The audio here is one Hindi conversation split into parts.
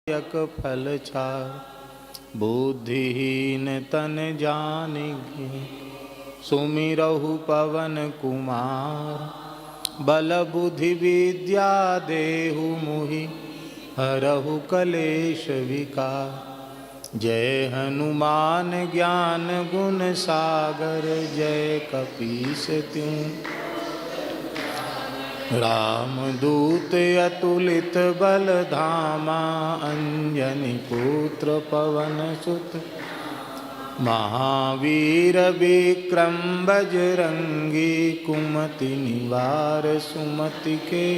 यक फल चार बुद्धिहीन तन जानिगे सुमिरहु पवन कुमार बल बुद्धि विद्या देहु मुहि हरहु कलेश विकार। जय हनुमान ज्ञान गुण सागर जय कपीस तिहुँ रामदूत अतुलित बल धामा अंजनी पुत्र पवन सुत महावीर विक्रम बजरंगी कुमति निवार सुमति के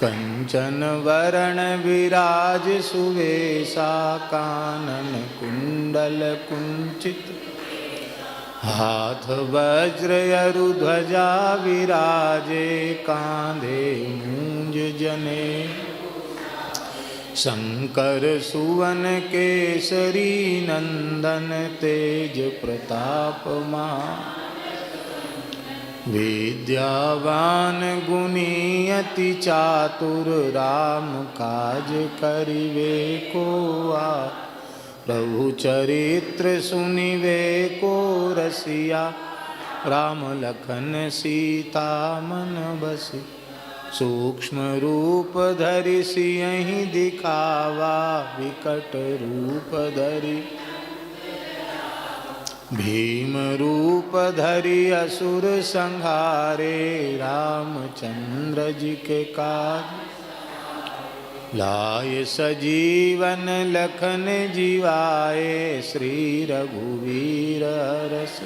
कंचन वरण विराज सुवेशा कानन कुंडल कुंचित हाथ वज्र अरु ध्वजा विराजे कांधे मूंज जने शंकर सुवन केसरी नंदन तेज प्रताप मा विद्यावान गुणी अति चातुर राम काज करिवे को आ प्रभु चरित्र सुनिवे को रसिया राम लखन सीता मन बसी सूक्ष्म रूप धरि सियहि दिखावा विकट रूप धरि भीम रूप धरि असुर संहारे रामचंद्र जी के काज लाय सजीवन लखन जीवाए श्री रघुवीर रस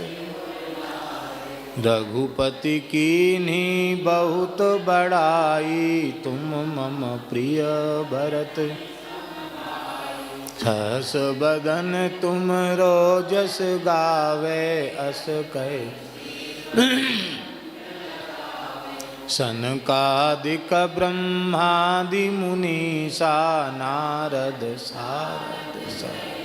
रघुपति कीन्ही बहुत बड़ाई तुम मम प्रिय भरत हस बदन तुम रोजस गावे अस कहे सनकादिक ब्रह्मादि मुनीसा नारद सारद सहित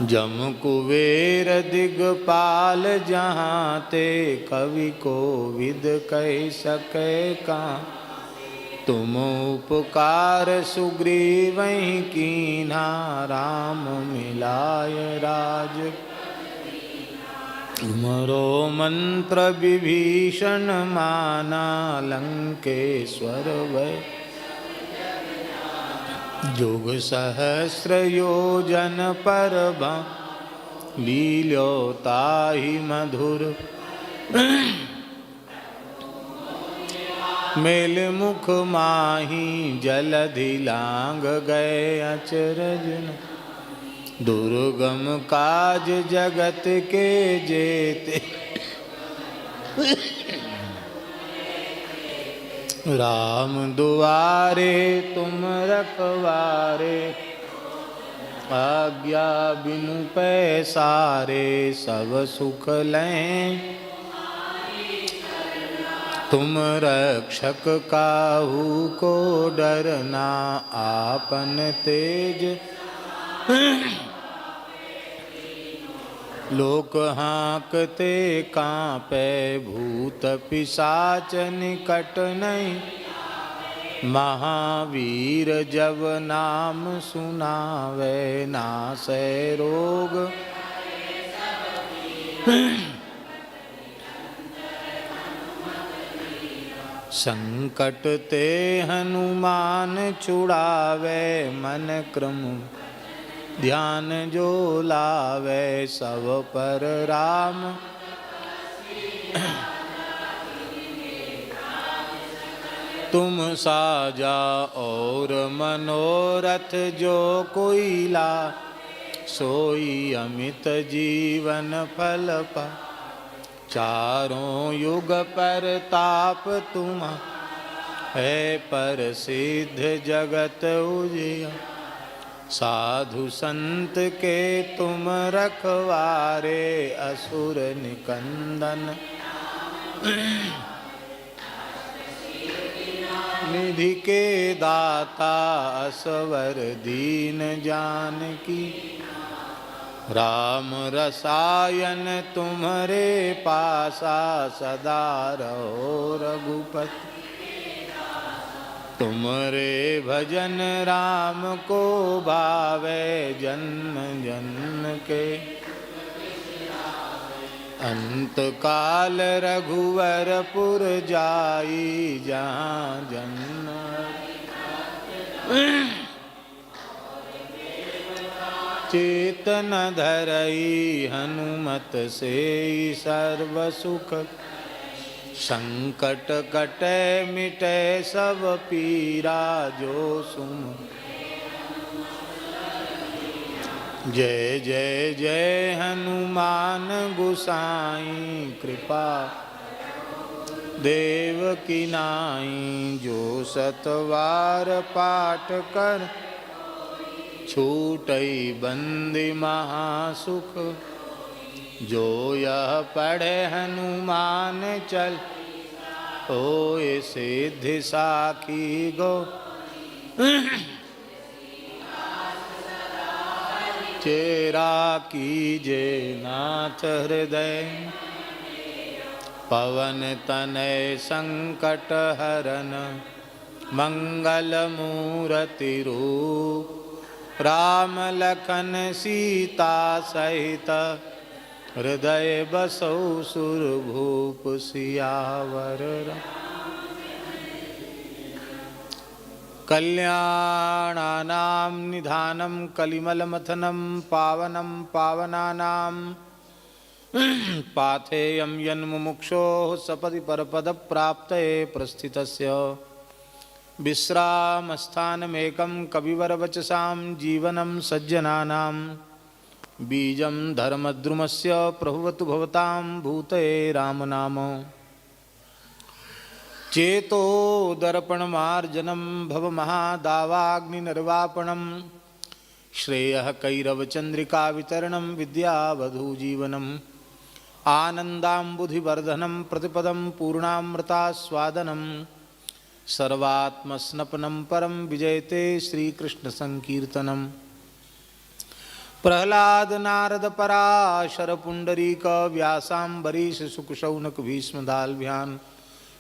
जम कुबेर दिगपाल जहाँ ते कवि कोविद कह सके कहाँ तुम उपकार सुग्रीवहि कीन्हा राम मिलाय राज तुमरो मंत्र विभीषण माना लंकेश्वर वै जुग सहस्र योजन पर लील्यो ताहि मधुर मेल मुख माही जलधि लांग गए अचरज दुर्गम काज जगत के जेते राम दुआरे तुम रखवारे आज्ञा बिनु पैसारे सब सुख लें तुम रक्षक काहू को डरना आपन तेज लोक हाँकते कांपे भूत पिशाच निकट नहीं महावीर जब नाम सुनावे नासै रोग संकट ते हनुमान छुड़ावे मन क्रम ध्यान जो लावे सब पर राम तुम साजा और मनोरथ जो कोई ला सोई अमित जीवन फल पा चारों युग पर ताप तुम है पर सिद्ध जगत उजिया साधु संत के तुम रखवारे असुर निकंदन निधि के दाता असवर दीन जानकी राम रसायन तुम्हारे पासा सदा रहो रघुपति तुमरे भजन राम को भावे जन्म जन्म के। अंत काल रघुवरपुर जाई जहाँ जन्म। चेतन धरई हनुमत से सर्व सुख। संकट कटे मिटे सब पीरा जो सुम। जय जय जय हनुमान गोसाई कृपा देव की नाई। जो सतवार पाठ कर छूटई बंदी महासुख। जो यह पढ़े हनुमान चल होए सिद्धि साखी गो। चेरा कीजे नाथ हृदय पवन तनय संकट हरन। मंगल मूर्ति रूप राम लखन सीता सहित। हृदय बसौ सुरभूप सियावर। कल्याणानां निधानं कलिमलमथनं पावनं पावनानां। पाथेयं यन्मुमुक्षोः सपदि परपदप्राप्तये प्रस्थितस्य। विश्रामस्थानमेकं कविवरवचसां जीवनं सज्जनानां। बीजं धर्मद्रुमस्य प्रभुवतु भवतां भूतये राम नाम। चेतो दर्पणमार्जनं भवमहादावाग्निनिर्वापणं। श्रेयः कैरवचन्द्रिका वितरणं विद्यावधूजीवनम्। आनन्दाम्बुधिवर्धनं प्रतिपदं पूर्णामृतास्वादनं। सर्वात्मस्नपनं परं विजयते श्रीकृष्णसङ्कीर्तनं। प्रह्लाद नारद पराशर पुण्डरीक व्यासाम्बरीश शुकशौनक भीष्मदाल्भ्यान्।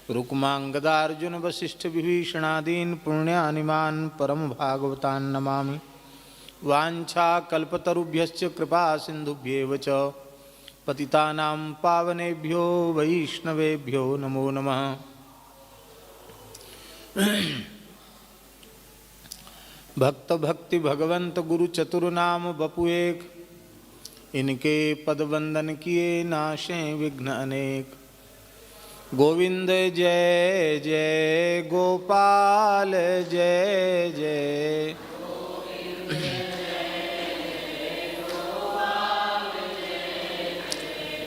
रुक्माङ्गदार्जुन वसिष्ठ विभीषणादीन् पुण्यानिमान् परम भागवतान् नमामि। वाञ्छाकल्पतरुभ्यश्च कृपा सिन्धुभ्येव च पतितानां पावनेभ्यो वैष्णवेभ्यो नमो नमः। भक्त भक्ति भगवंत गुरु चतुर्नाम बपु एक। इनके पद वंदन किए नाशे विघ्न अनेक। गोविंद जय जय गोपाल जय जय।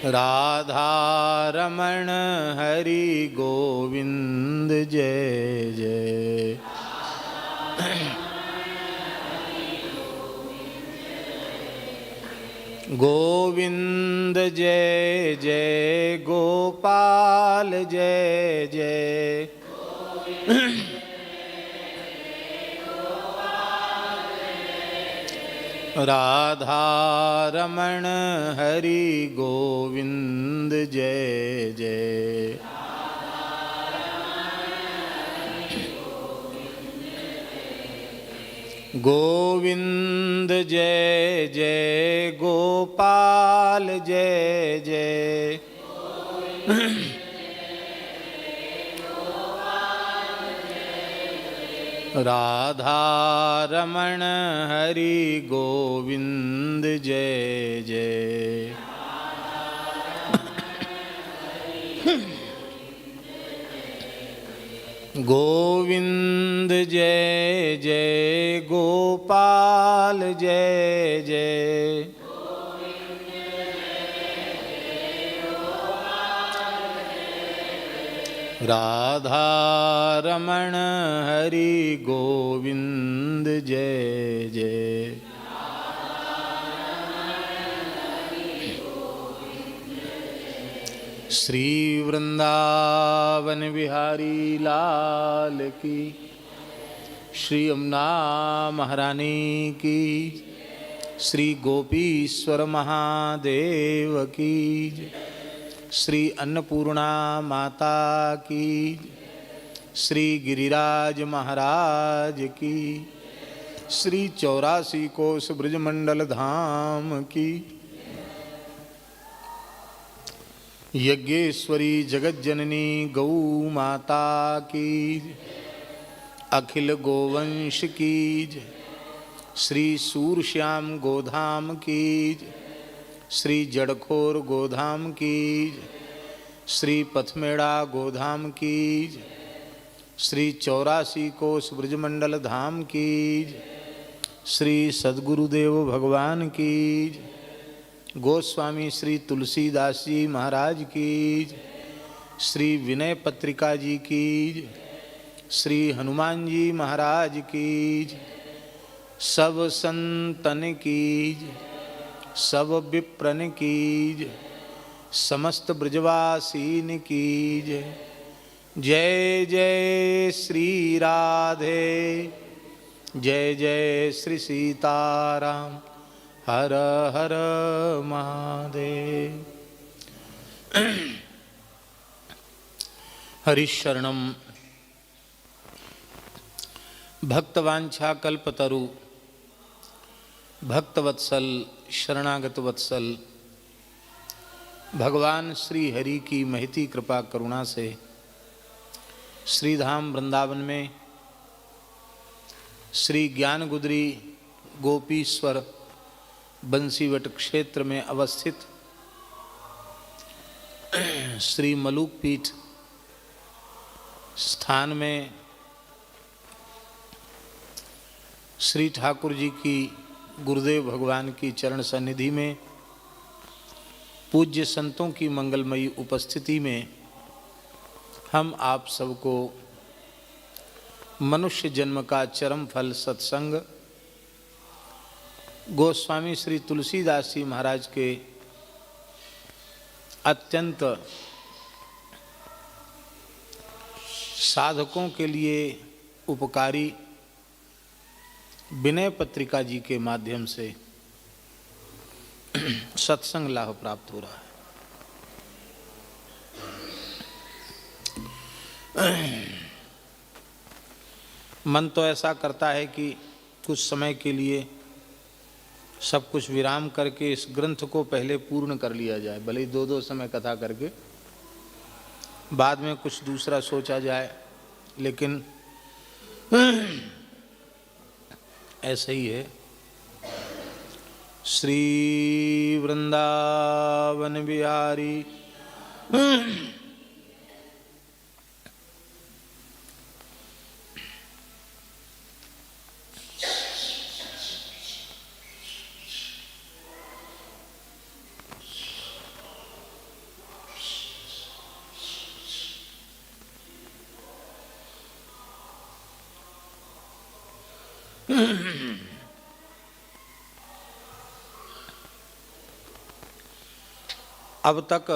राधा रमण हरि गोविंद जय जय। गोविंद जय जय गोपाल जय जय। राधा रमण हरि गोविंद जय जय। गोविंद जय जय गोपाल जय जय। राधा रमण हरि गोविंद जय जय। गोविंद जय जय गोपाल जय जय। राधा रमण हरि गोविंद जय जय। श्री वृंदावन बिहारी लाल की। श्री यमुना महारानी की। श्री गोपीश्वर महादेव की। श्री अन्नपूर्णा माता की। श्री गिरिराज महाराज की, श्री 84 कोस ब्रजमंडल धाम की, यज्ञेश्वरी जगज्जननी गौ माता की, अखिल गोवंश की, श्री सूरश्याम गोधाम की, श्री जड़खोर गोधाम की, श्री पथमेड़ा गोधाम की, श्री 84 कोस ब्रजमंडल धाम की, श्री सद्गुरुदेव भगवान की, गोस्वामी श्री तुलसीदास जी महाराज की, श्री विनय पत्रिका जी की, श्री हनुमान जी महाराज की, सब संतन की, सब विप्रन की, समस्त ब्रजवासीन की जय। जय जय श्री राधे, जय जय श्री सीताराम, हर हर महादेव। हरिशरणम भक्तवांछा कल्पतरु, भक्तवत्सल शरणागत वत्सल, भगवान श्री हरि की महती कृपा करुणा से श्रीधाम वृंदावन में श्री ज्ञान गुदरी गोपीश्वर बंसीवट क्षेत्र में अवस्थित श्री मलूक पीठ स्थान में श्री ठाकुर जी की गुरुदेव भगवान की चरण सन्निधि में पूज्य संतों की मंगलमयी उपस्थिति में हम आप सबको मनुष्य जन्म का चरम फल सत्संग गोस्वामी श्री तुलसीदास जी महाराज के अत्यंत साधकों के लिए उपकारी विनय पत्रिका जी के माध्यम से सत्संग लाभ प्राप्त हो रहा है। मन तो ऐसा करता है कि कुछ समय के लिए सब कुछ विराम करके इस ग्रंथ को पहले पूर्ण कर लिया जाए, भले ही दो समय कथा करके बाद में कुछ दूसरा सोचा जाए, लेकिन ऐसे ही है। श्री वृंदावन बिहारी अब तक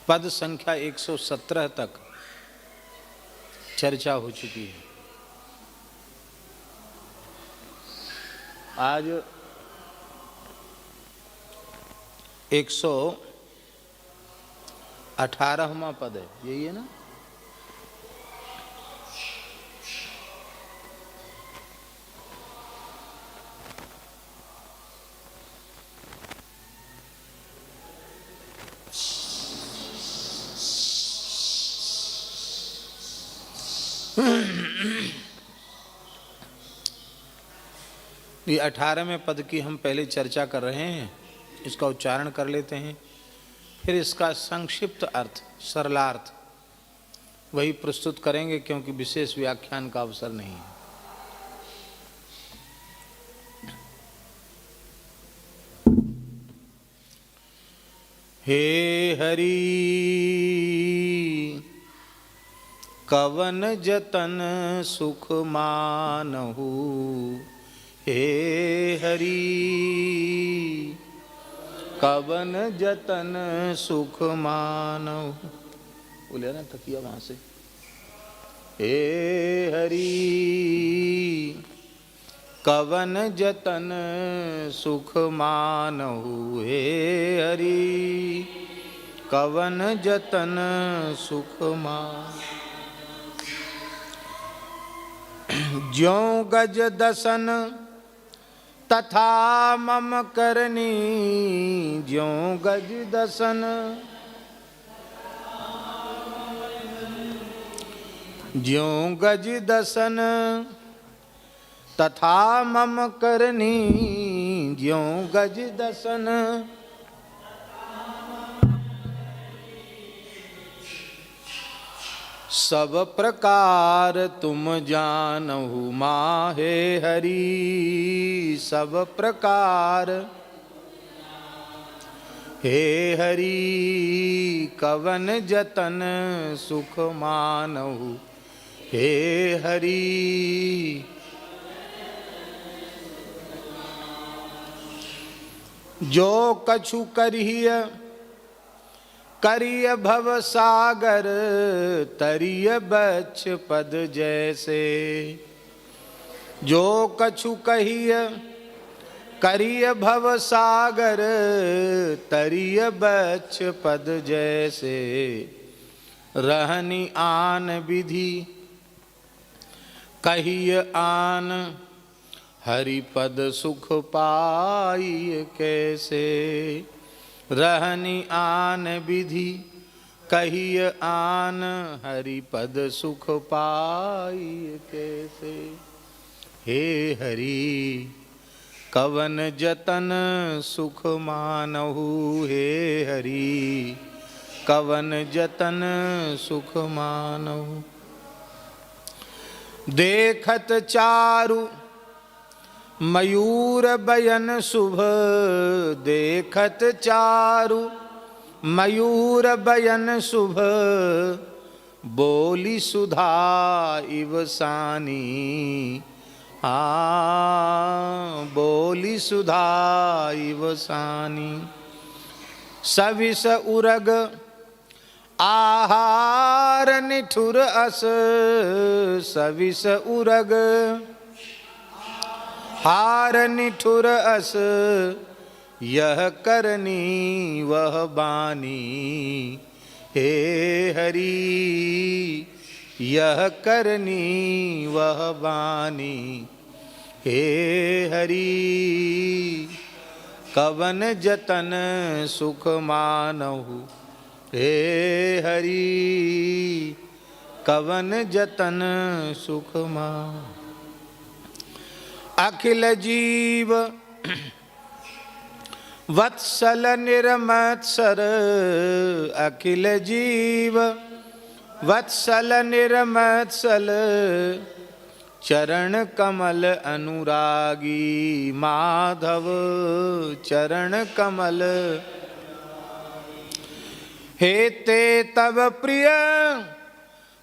पद संख्या 117 तक चर्चा हो चुकी है। आज 118वां पद है, यही है ना? ये 18वें पद की हम पहले चर्चा कर रहे हैं, इसका उच्चारण कर लेते हैं, फिर इसका संक्षिप्त अर्थ सरलार्थ वही प्रस्तुत करेंगे, क्योंकि विशेष व्याख्यान का अवसर नहीं है। हे हरि कवन जतन सुख मानहु, हे हरि कवन जतन सुख मानहु। बोले ना तकिया वहाँ से, हे हरि कवन जतन सुख मानहु हे हरि कवन जतन सुख मान। ज्यों गज दसन तथा मम करनी ज्यों गज दसन ज्यों गज दसन तथा मम करनी ज्यों गज दसन। सब प्रकार तुम जानहु माहे हरि सब प्रकार हे हरि कवन जतन सुख मानहु हे हरि। जो कछु करिय करिय भव सागर तरिय बच्छ पद जैसे। जो कछु कहिय करिय भव सागर तरिय बच्छ पद जैसे। रहनी आन विधि कहिय आन हरिपद सुख पाई कैसे। रहनी आन विधि कहिय आन हरिपद सुख पाई कैसे। हे हरि कवन जतन सुख मानहु हे हरि कवन जतन सुख मानहु। देखत चारु मयूर बयन शुभ देखत चारु मयूर बयन शुभ। बोली सुधा इव सानी बोली सुधा इव सानी। सविस उरग आहार निठुर अस सविस उरग हार निठुर अस। यह करनी वह बानी हे हरि यह करनी वह बानी हे हरि कवन जतन सुख मानहु हे हरि कवन जतन सुख मान। अखिल जीव वत्सल निर्मत्सर अखिल जीव वत्सल निर्मत्सल। चरण कमल अनुरागी माधव चरण कमल। हे ते तव प्रिय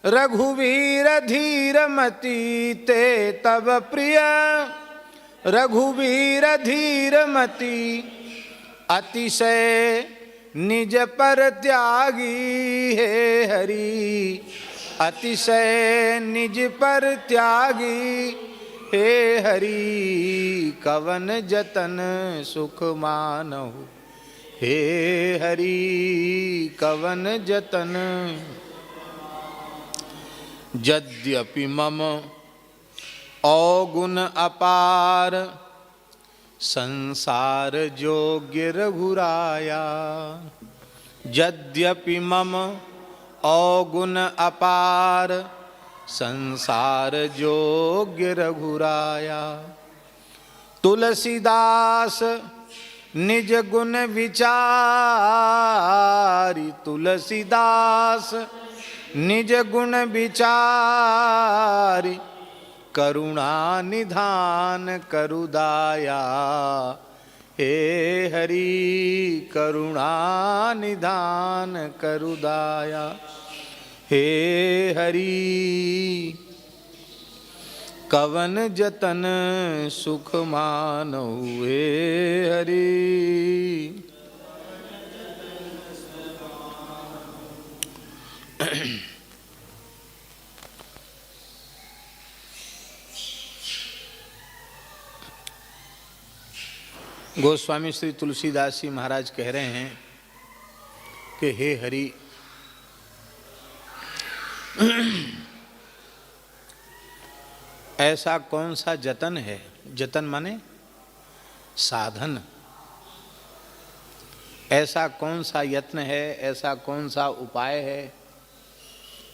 रघुवीर धीरमति ते तव प्रिय रघुवीर धीरमति। अतिशय निज पर त्यागी हे हरि अतिशय निज पर त्यागी हे हरि कवन जतन सुख मानहु हे हरि कवन जतन। यद्यपि मम अवगुण अपार संसार जोग्य रघुराया। यद्यपि मम अवगुण अपार संसार जोग्य रघुराया। तुलसीदास निज गुण विचारी तुलसीदास निज गुण विचारी। करुणा निधान करुदाया हे हरि करुणा निधान करुदाया हे हरि कवन जतन सुख मानहु हे हरि। गोस्वामी श्री तुलसीदास जी महाराज कह रहे हैं कि हे हरि, ऐसा कौन सा जतन है, जतन माने साधन, ऐसा कौन सा यत्न है, ऐसा कौन सा उपाय है,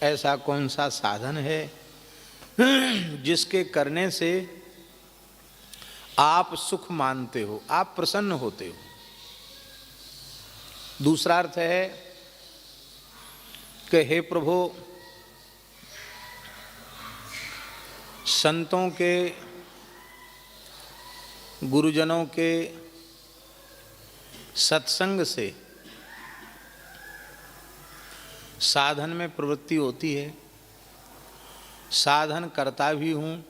ऐसा कौन सा साधन है जिसके करने से आप सुख मानते हो, आप प्रसन्न होते हो। दूसरा अर्थ है कि हे प्रभु, संतों के, गुरुजनों के सत्संग से साधन में प्रवृत्ति होती है, साधन करता भी हूँ,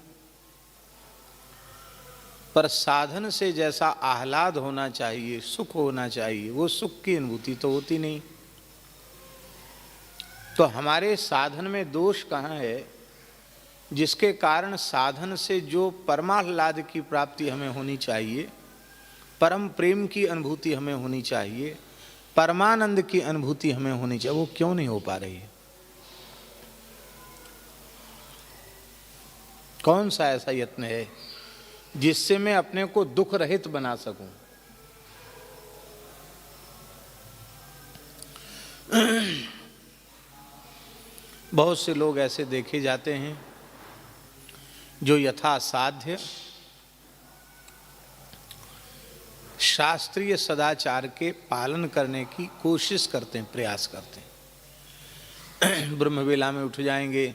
पर साधन से जैसा आह्लाद होना चाहिए, सुख होना चाहिए, वो सुख की अनुभूति तो होती नहीं। तो हमारे साधन में दोष कहाँ है, जिसके कारण साधन से जो परमाह्लाद की प्राप्ति हमें होनी चाहिए, परम प्रेम की अनुभूति हमें होनी चाहिए, परमानंद की अनुभूति हमें होनी चाहिए, वो क्यों नहीं हो पा रही है? कौन सा ऐसा यत्न है जिससे मैं अपने को दुख रहित बना सकूं? बहुत से लोग ऐसे देखे जाते हैं जो यथासाध्य शास्त्रीय सदाचार के पालन करने की कोशिश करते हैं, प्रयास करते हैं। ब्रह्मवेला में उठ जाएंगे,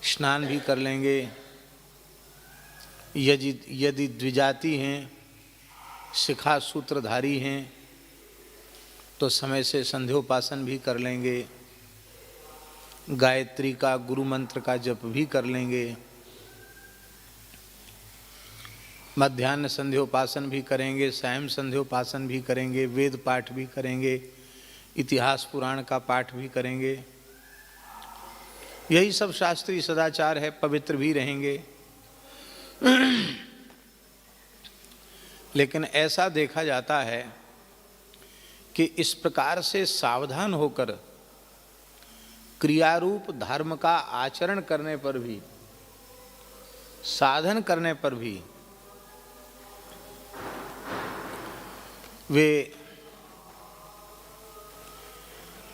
स्नान भी कर लेंगे, यदि द्विजाति हैं, शिखा सूत्रधारी हैं, तो समय से संध्योपासन भी कर लेंगे, गायत्री का, गुरु मंत्र का जप भी कर लेंगे, मध्याह्न संध्योपासन भी करेंगे, सायं संध्योपासन भी करेंगे, वेद पाठ भी करेंगे, इतिहास पुराण का पाठ भी करेंगे। यही सब शास्त्रीय सदाचार है, पवित्र भी रहेंगे। लेकिन ऐसा देखा जाता है कि इस प्रकार से सावधान होकर क्रियारूप धर्म का आचरण करने पर भी, साधन करने पर भी वे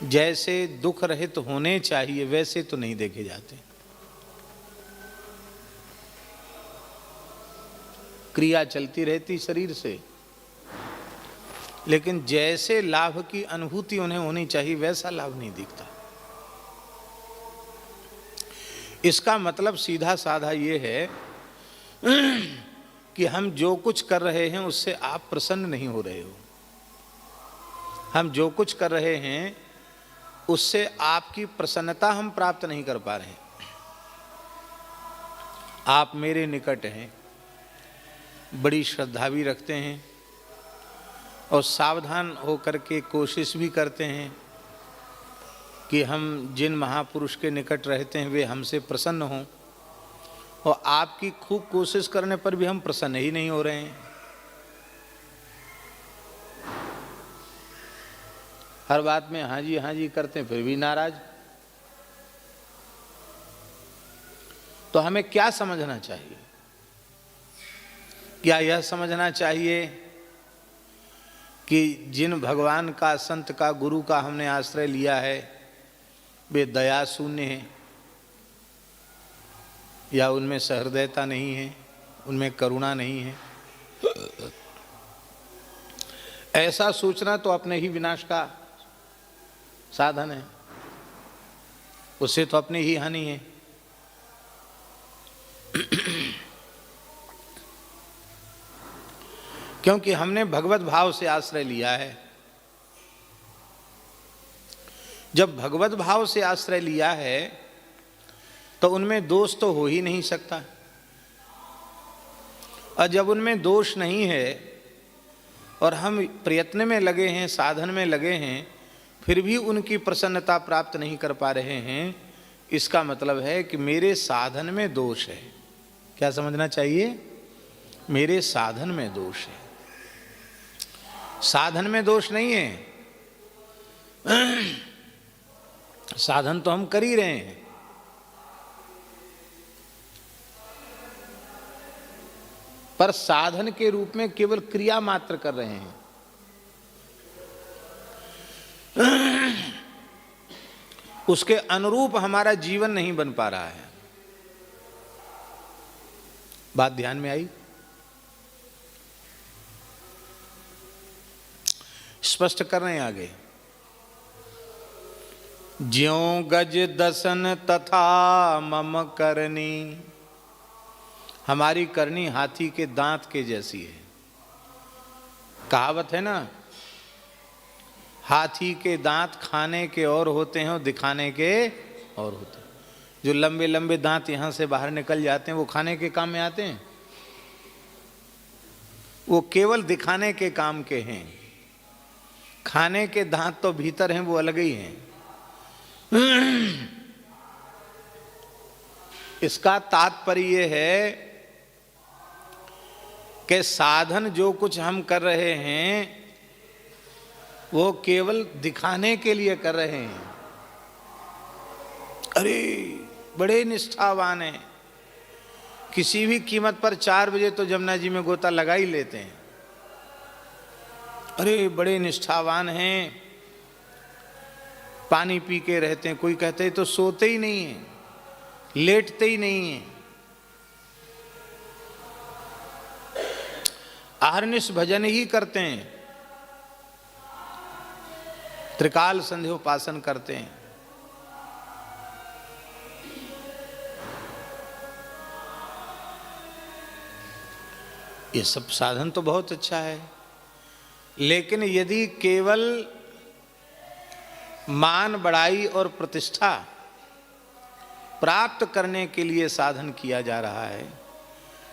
जैसे दुख रहित होने चाहिए वैसे तो नहीं देखे जाते। क्रिया चलती रहती शरीर से, लेकिन जैसे लाभ की अनुभूति उन्हें होनी चाहिए वैसा लाभ नहीं दिखता। इसका मतलब सीधा साधा ये है कि हम जो कुछ कर रहे हैं उससे आप प्रसन्न नहीं हो रहे हो। हम जो कुछ कर रहे हैं उससे आपकी प्रसन्नता हम प्राप्त नहीं कर पा रहे हैं। आप मेरे निकट हैं, बड़ी श्रद्धा भी रखते हैं और सावधान होकर के कोशिश भी करते हैं कि हम जिन महापुरुष के निकट रहते हैं वे हमसे प्रसन्न हों, और आपकी खूब कोशिश करने पर भी हम प्रसन्न ही नहीं हो रहे हैं। हर बात में हाँ जी करते हैं, फिर भी नाराज। तो हमें क्या समझना चाहिए? क्या यह समझना चाहिए कि जिन भगवान का, संत का, गुरु का हमने आश्रय लिया है वे दया शून्य हैं, या उनमें सहृदयता नहीं है, उनमें करुणा नहीं है? ऐसा सोचना तो अपने ही विनाश का साधन है, उससे तो अपनी ही हानि है। क्योंकि हमने भगवत भाव से आश्रय लिया है। जब भगवत भाव से आश्रय लिया है तो उनमें दोष तो हो ही नहीं सकता, और जब उनमें दोष नहीं है और हम प्रयत्न में लगे हैं, साधन में लगे हैं, फिर भी उनकी प्रसन्नता प्राप्त नहीं कर पा रहे हैं, इसका मतलब है कि मेरे साधन में दोष है। क्या समझना चाहिए? मेरे साधन में दोष है। साधन में दोष नहीं है, साधन तो हम कर ही रहे हैं, पर साधन के रूप में केवल क्रिया मात्र कर रहे हैं। उसके अनुरूप हमारा जीवन नहीं बन पा रहा है। बात ध्यान में आई? स्पष्ट कर रहे हैं आगे। ज्यों गज दसन तथा मम करनी, हमारी करनी हाथी के दांत के जैसी है। कहावत है ना, हाथी के दांत खाने के और होते हैं और दिखाने के और होते हैं। जो लंबे लंबे दांत यहां से बाहर निकल जाते हैं वो खाने के काम में आते हैं, वो केवल दिखाने के काम के हैं। खाने के दांत तो भीतर हैं, वो अलग ही हैं। इसका तात्पर्य है कि साधन जो कुछ हम कर रहे हैं वो केवल दिखाने के लिए कर रहे हैं। अरे बड़े निष्ठावान हैं, किसी भी कीमत पर 4 बजे तो जमुना जी में गोता लगा ही लेते हैं। अरे बड़े निष्ठावान हैं, पानी पी के रहते हैं। कोई कहते हैं तो सोते ही नहीं है, लेटते ही नहीं है। अहर्निश भजन ही करते हैं, त्रिकाल संध्योपासन करते हैं। ये सब साधन तो बहुत अच्छा है, लेकिन यदि केवल मान बढ़ाई और प्रतिष्ठा प्राप्त करने के लिए साधन किया जा रहा है,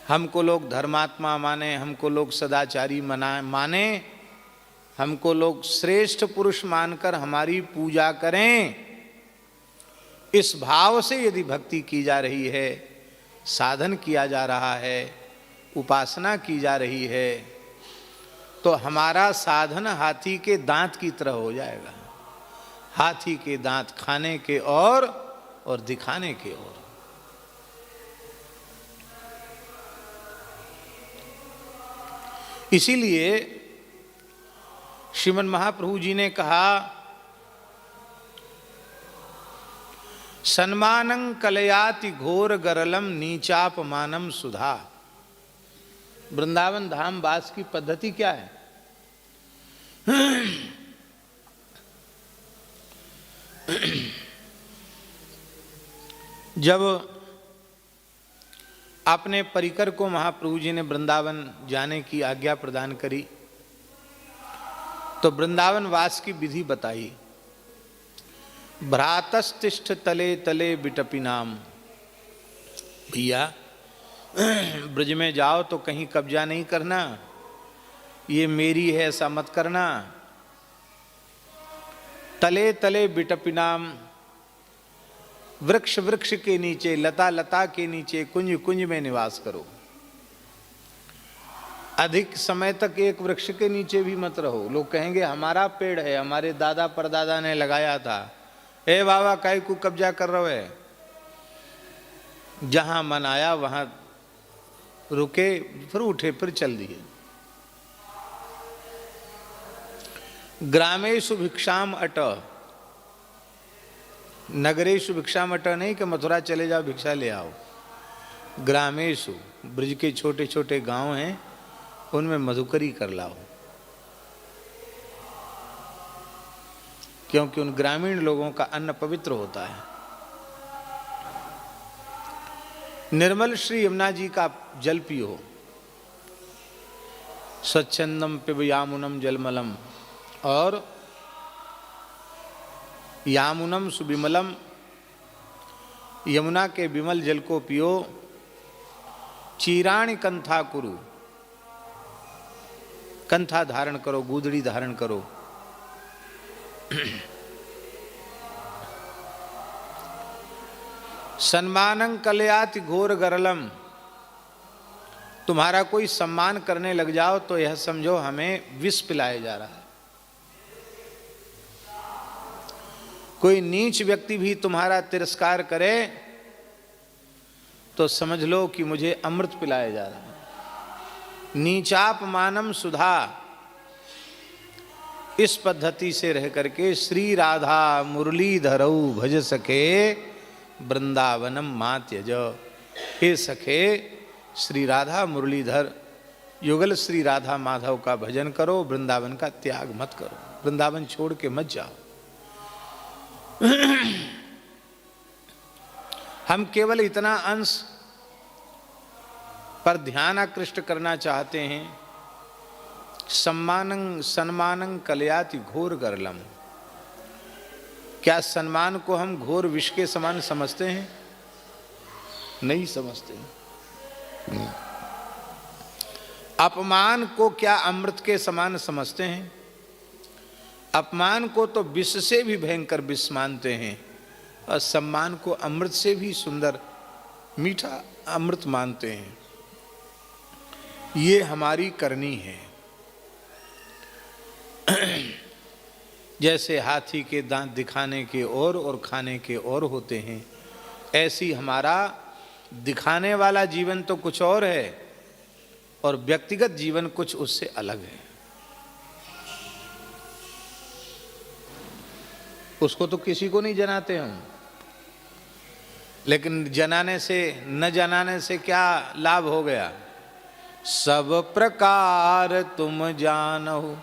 हमको लोग धर्मात्मा माने, हमको लोग सदाचारी माने, हमको लोग श्रेष्ठ पुरुष मानकर हमारी पूजा करें, इस भाव से यदि भक्ति की जा रही है, साधन किया जा रहा है, उपासना की जा रही है, तो हमारा साधन हाथी के दांत की तरह हो जाएगा। हाथी के दांत खाने के और दिखाने के और। इसीलिए श्रीमन महाप्रभु जी ने कहा, सन्मानं कलयाति घोर गरलम नीचापमानम सुधा। वृंदावन धाम वास की पद्धति क्या है? जब अपने परिकर को महाप्रभु जी ने वृंदावन जाने की आज्ञा प्रदान करी तो वृंदावन वास की विधि बताई। भ्रातस्तिष्ठ तले तले बिटपी नाम। भैया ब्रज में जाओ तो कहीं कब्जा नहीं करना, ये मेरी है ऐसा मत करना। तले तले बिटपी नाम, वृक्ष वृक्ष के नीचे, लता लता के नीचे, कुंज कुंज में निवास करो। अधिक समय तक एक वृक्ष के नीचे भी मत रहो। लोग कहेंगे हमारा पेड़ है, हमारे दादा परदादा ने लगाया था। ए बाबा काहे को कब्जा कर रहे है? जहां मन आया वहां रुके, फिर उठे, फिर चल दिए। ग्रामेषु भिक्षाम अट, नगरेषु भिक्षाम अट नहीं कि मथुरा चले जाओ भिक्षा ले आओ। ग्रामेषु, ब्रज के छोटे छोटे गांव हैं, उनमें मधुकरी कर लाओ, क्योंकि उन ग्रामीण लोगों का अन्न पवित्र होता है। निर्मल श्री यमुना जी का जल पियो। स्वच्छंदम पिब यामुनम जलमलम, और यामुनम सुविमलम, यमुना के विमल जल को पियो। चीराणि कंथा कुरु, कंथा धारण करो, गूदड़ी धारण करो। सन्मानं कलयाति घोर गरलम, तुम्हारा कोई सम्मान करने लग जाओ तो यह समझो हमें विष पिलाया जा रहा है। कोई नीच व्यक्ति भी तुम्हारा तिरस्कार करे तो समझ लो कि मुझे अमृत पिलाया जा रहा है। नीचापमानम सुधा, इस पद्धति से रह करके श्री राधा मुरलीधरऊ भज सके वृंदावनम मा त्यज। हे सखे, श्री राधा मुरलीधर युगल श्री राधा माधव का भजन करो, वृंदावन का त्याग मत करो, वृंदावन छोड़ के मत जाओ। हम केवल इतना अंश पर ध्यान आकृष्ट करना चाहते हैं। सम्मानं कलयाति घोर गर्लम। क्या सम्मान को हम घोर विष के समान समझते हैं? नहीं समझते। अपमान को क्या अमृत के समान समझते हैं? अपमान को तो विष से भी भयंकर विष मानते हैं और सम्मान को अमृत से भी सुंदर मीठा अमृत मानते हैं। ये हमारी करनी है। जैसे हाथी के दांत दिखाने के और खाने के और होते हैं, ऐसी हमारा दिखाने वाला जीवन तो कुछ और है और व्यक्तिगत जीवन कुछ उससे अलग है। उसको तो किसी को नहीं जनाते हम, लेकिन जनाने से न जनाने से क्या लाभ हो गया? सब प्रकार तुम जानो।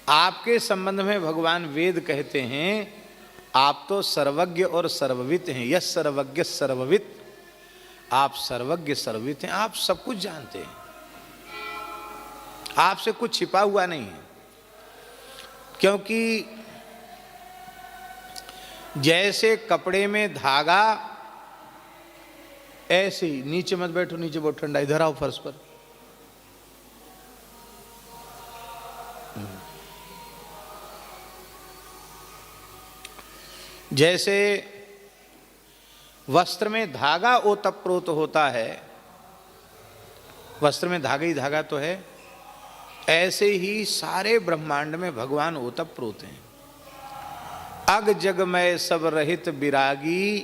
आपके संबंध में भगवान वेद कहते हैं, आप तो सर्वज्ञ और सर्ववित हैं। यस सर्वज्ञ सर्ववित, आप सर्वज्ञ सर्ववित हैं, आप सब कुछ जानते हैं, आपसे कुछ छिपा हुआ नहीं है। क्योंकि जैसे कपड़े में धागा, ऐसे ही नीचे मत बैठो, नीचे बहुत ठंडा, इधर आओ फर्श पर। जैसे वस्त्र में धागा ओतप्रोत होता है, वस्त्र में धागा ही धागा तो है, ऐसे ही सारे ब्रह्मांड में भगवान ओतप्रोत हैं। अग जगमय सब रहित विरागी,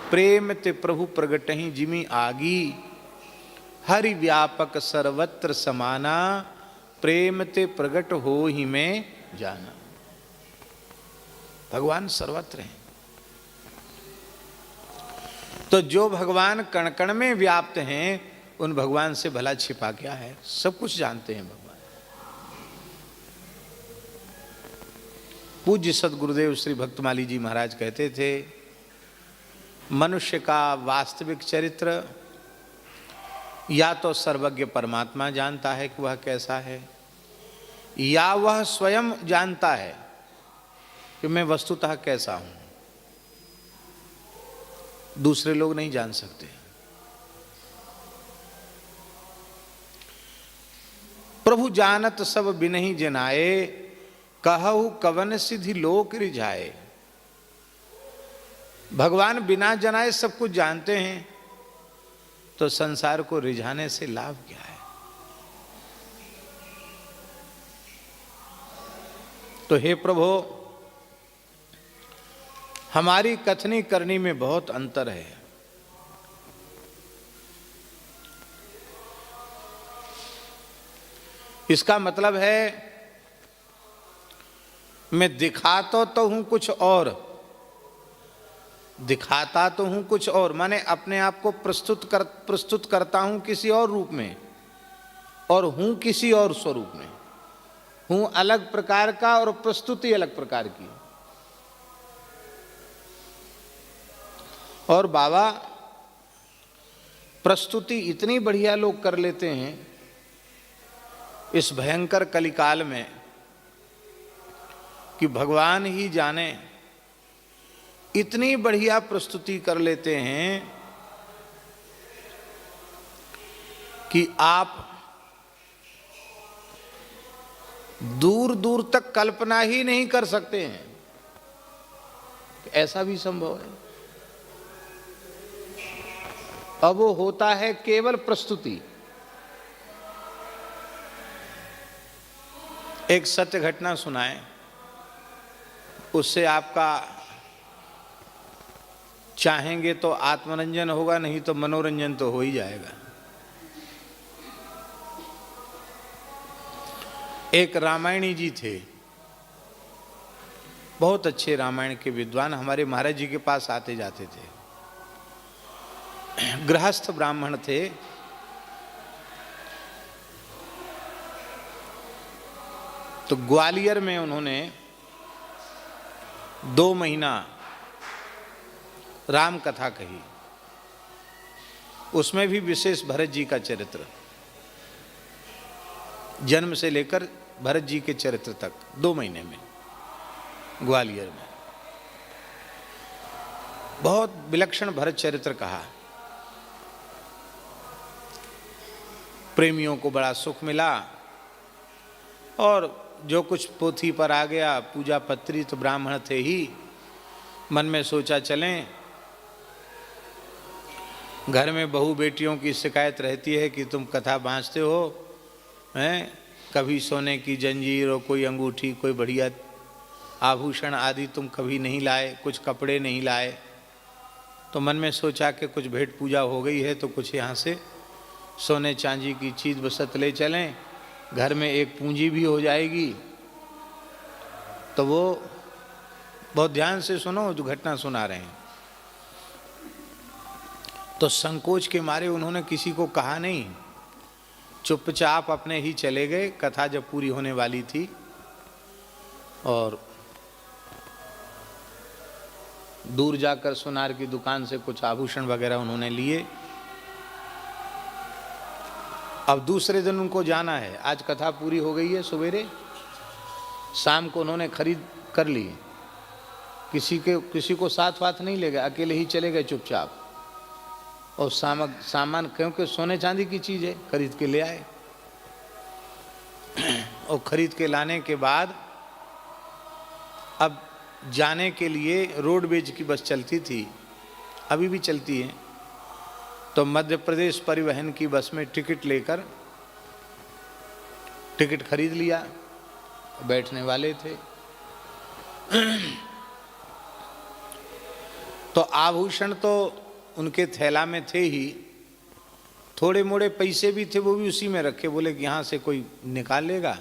प्रेम ते प्रभु प्रगटहि जिमि आगी। हरि व्यापक सर्वत्र समाना, प्रेम ते प्रगट हो ही में जाना। भगवान सर्वत्र हैं। तो जो भगवान कण कण में व्याप्त हैं, उन भगवान से भला छिपा क्या है? सब कुछ जानते हैं भगवान। पूज्य सद्गुरुदेव श्री भक्तमाली जी महाराज कहते थे, मनुष्य का वास्तविक चरित्र या तो सर्वज्ञ परमात्मा जानता है कि वह कैसा है, या वह स्वयं जानता है कि मैं वस्तुतः कैसा हूं। दूसरे लोग नहीं जान सकते। प्रभु जानत सब बिनहि जनाए, कहु कवन सिद्धि लोक रिझाए। भगवान बिना जनाए सब कुछ जानते हैं, तो संसार को रिझाने से लाभ क्या है? तो हे प्रभु, हमारी कथनी करनी में बहुत अंतर है। इसका मतलब है मैं दिखाता तो हूं कुछ और, दिखाता तो हूं कुछ और, माने अपने आप को प्रस्तुत करता हूं किसी और रूप में और हूं किसी और स्वरूप में। हूं अलग प्रकार का और प्रस्तुति अलग प्रकार की। और बाबा, प्रस्तुति इतनी बढ़िया लोग कर लेते हैं इस भयंकर कलिकाल में कि भगवान ही जाने, इतनी बढ़िया प्रस्तुति कर लेते हैं कि आप दूर दूर तक कल्पना ही नहीं कर सकते हैं। ऐसा भी संभव है। अब वो होता है केवल प्रस्तुति। एक सत्य घटना सुनाएं, उससे आपका चाहेंगे तो आत्मरंजन होगा, नहीं तो मनोरंजन तो हो ही जाएगा। एक रामायणी जी थे, बहुत अच्छे रामायण के विद्वान, हमारे महाराज जी के पास आते जाते थे। गृहस्थ ब्राह्मण थे। तो ग्वालियर में उन्होंने 2 महीना राम कथा कही। उसमें भी विशेष भरत जी का चरित्र, जन्म से लेकर भरत जी के चरित्र तक 2 महीने में ग्वालियर में बहुत विलक्षण भरत चरित्र कहा। प्रेमियों को बड़ा सुख मिला, और जो कुछ पोथी पर आ गया, पूजा पत्री तो ब्राह्मण थे ही, मन में सोचा चलें। घर में बहू बेटियों की शिकायत रहती है कि तुम कथा बाँचते हो हैं, कभी सोने की जंजीर और कोई अंगूठी, कोई बढ़िया आभूषण आदि तुम कभी नहीं लाए, कुछ कपड़े नहीं लाए। तो मन में सोचा कि कुछ भेंट पूजा हो गई है तो कुछ यहाँ से सोने चांदी की चीज़ बसत ले चलें, घर में एक पूंजी भी हो जाएगी। तो वो बहुत ध्यान से सुनो जो घटना सुना रहे हैं। तो संकोच के मारे उन्होंने किसी को कहा नहीं, चुपचाप अपने ही चले गए। कथा जब पूरी होने वाली थी और दूर जाकर सुनार की दुकान से कुछ आभूषण वगैरह उन्होंने लिए। अब दूसरे दिन उनको जाना है, आज कथा पूरी हो गई है, सवेरे शाम को उन्होंने खरीद कर ली। किसी को साथ वाथ नहीं ले गए, अकेले ही चले गए चुपचाप। और सामान क्योंकि सोने चांदी की चीज़ है, खरीद के ले आए। और खरीद के लाने के बाद अब जाने के लिए रोडवेज की बस चलती थी, अभी भी चलती है। तो मध्य प्रदेश परिवहन की बस में टिकट लेकर टिकट खरीद लिया, बैठने वाले थे। तो आभूषण तो उनके थैला में थे ही, थोड़े मोड़े पैसे भी थे, वो भी उसी में रखे। बोले कि यहाँ से कोई निकाल लेगा,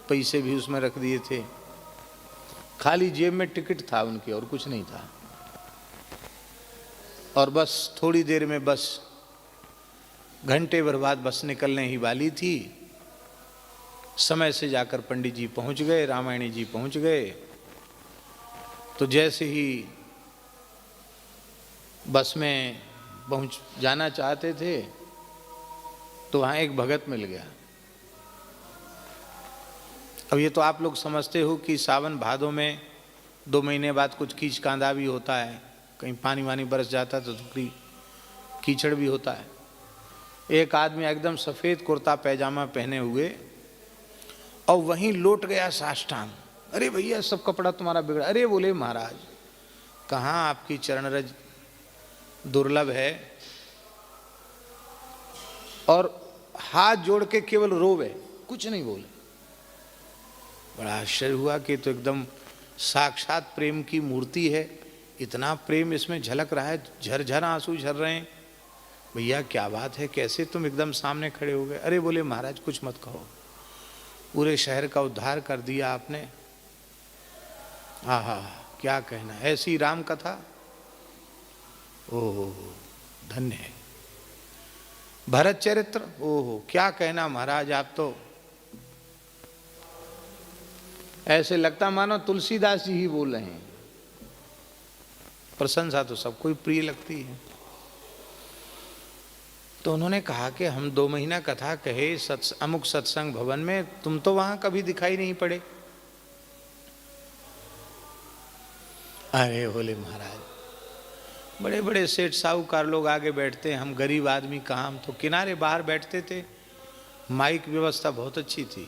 पैसे भी उसमें रख दिए थे। खाली जेब में टिकट था उनके, और कुछ नहीं था। और बस थोड़ी देर में, बस घंटे भर बाद बस निकलने ही वाली थी। समय से जाकर पंडित जी पहुंच गए, रामायणी जी पहुंच गए। तो जैसे ही बस में पहुंच जाना चाहते थे तो वहाँ एक भगत मिल गया। अब ये तो आप लोग समझते हो कि सावन भादों में 2 महीने बाद कुछ कीच कांदा भी होता है, कहीं पानी वानी बरस जाता है तो थोड़ी कीचड़ भी होता है। एक आदमी एकदम सफ़ेद कुर्ता पैजामा पहने हुए और वहीं लौट गया साष्टांग। अरे भैया सब कपड़ा तुम्हारा बिगड़ा। अरे बोले महाराज कहाँ आपकी चरणरज दुर्लभ है। और हाथ जोड़ के केवल रोवे, कुछ नहीं बोले। बड़ा आश्चर्य हुआ कि तो एकदम साक्षात प्रेम की मूर्ति है, इतना प्रेम इसमें झलक रहा है, झरझर आंसू झर रहे हैं। भैया क्या बात है, कैसे तुम एकदम सामने खड़े हो गए। अरे बोले महाराज कुछ मत कहो, पूरे शहर का उद्धार कर दिया आपने। आहा क्या कहना, ऐसी राम कथा, ओहो धन्य है। भरत चरित्र, ओहो क्या कहना महाराज, आप तो ऐसे लगता मानो तुलसीदास जी ही बोल रहे हैं। प्रशंसा तो सबको ही प्रिय लगती है। तो उन्होंने कहा कि हम 2 महीना कथा कहे अमुक सत्संग भवन में, तुम तो वहां कभी दिखाई नहीं पड़े। अरे बोले महाराज बड़े बड़े सेठ साहूकार लोग आगे बैठते हैं, हम गरीब आदमी कहाँ, हम तो किनारे बाहर बैठते थे। माइक व्यवस्था बहुत अच्छी थी,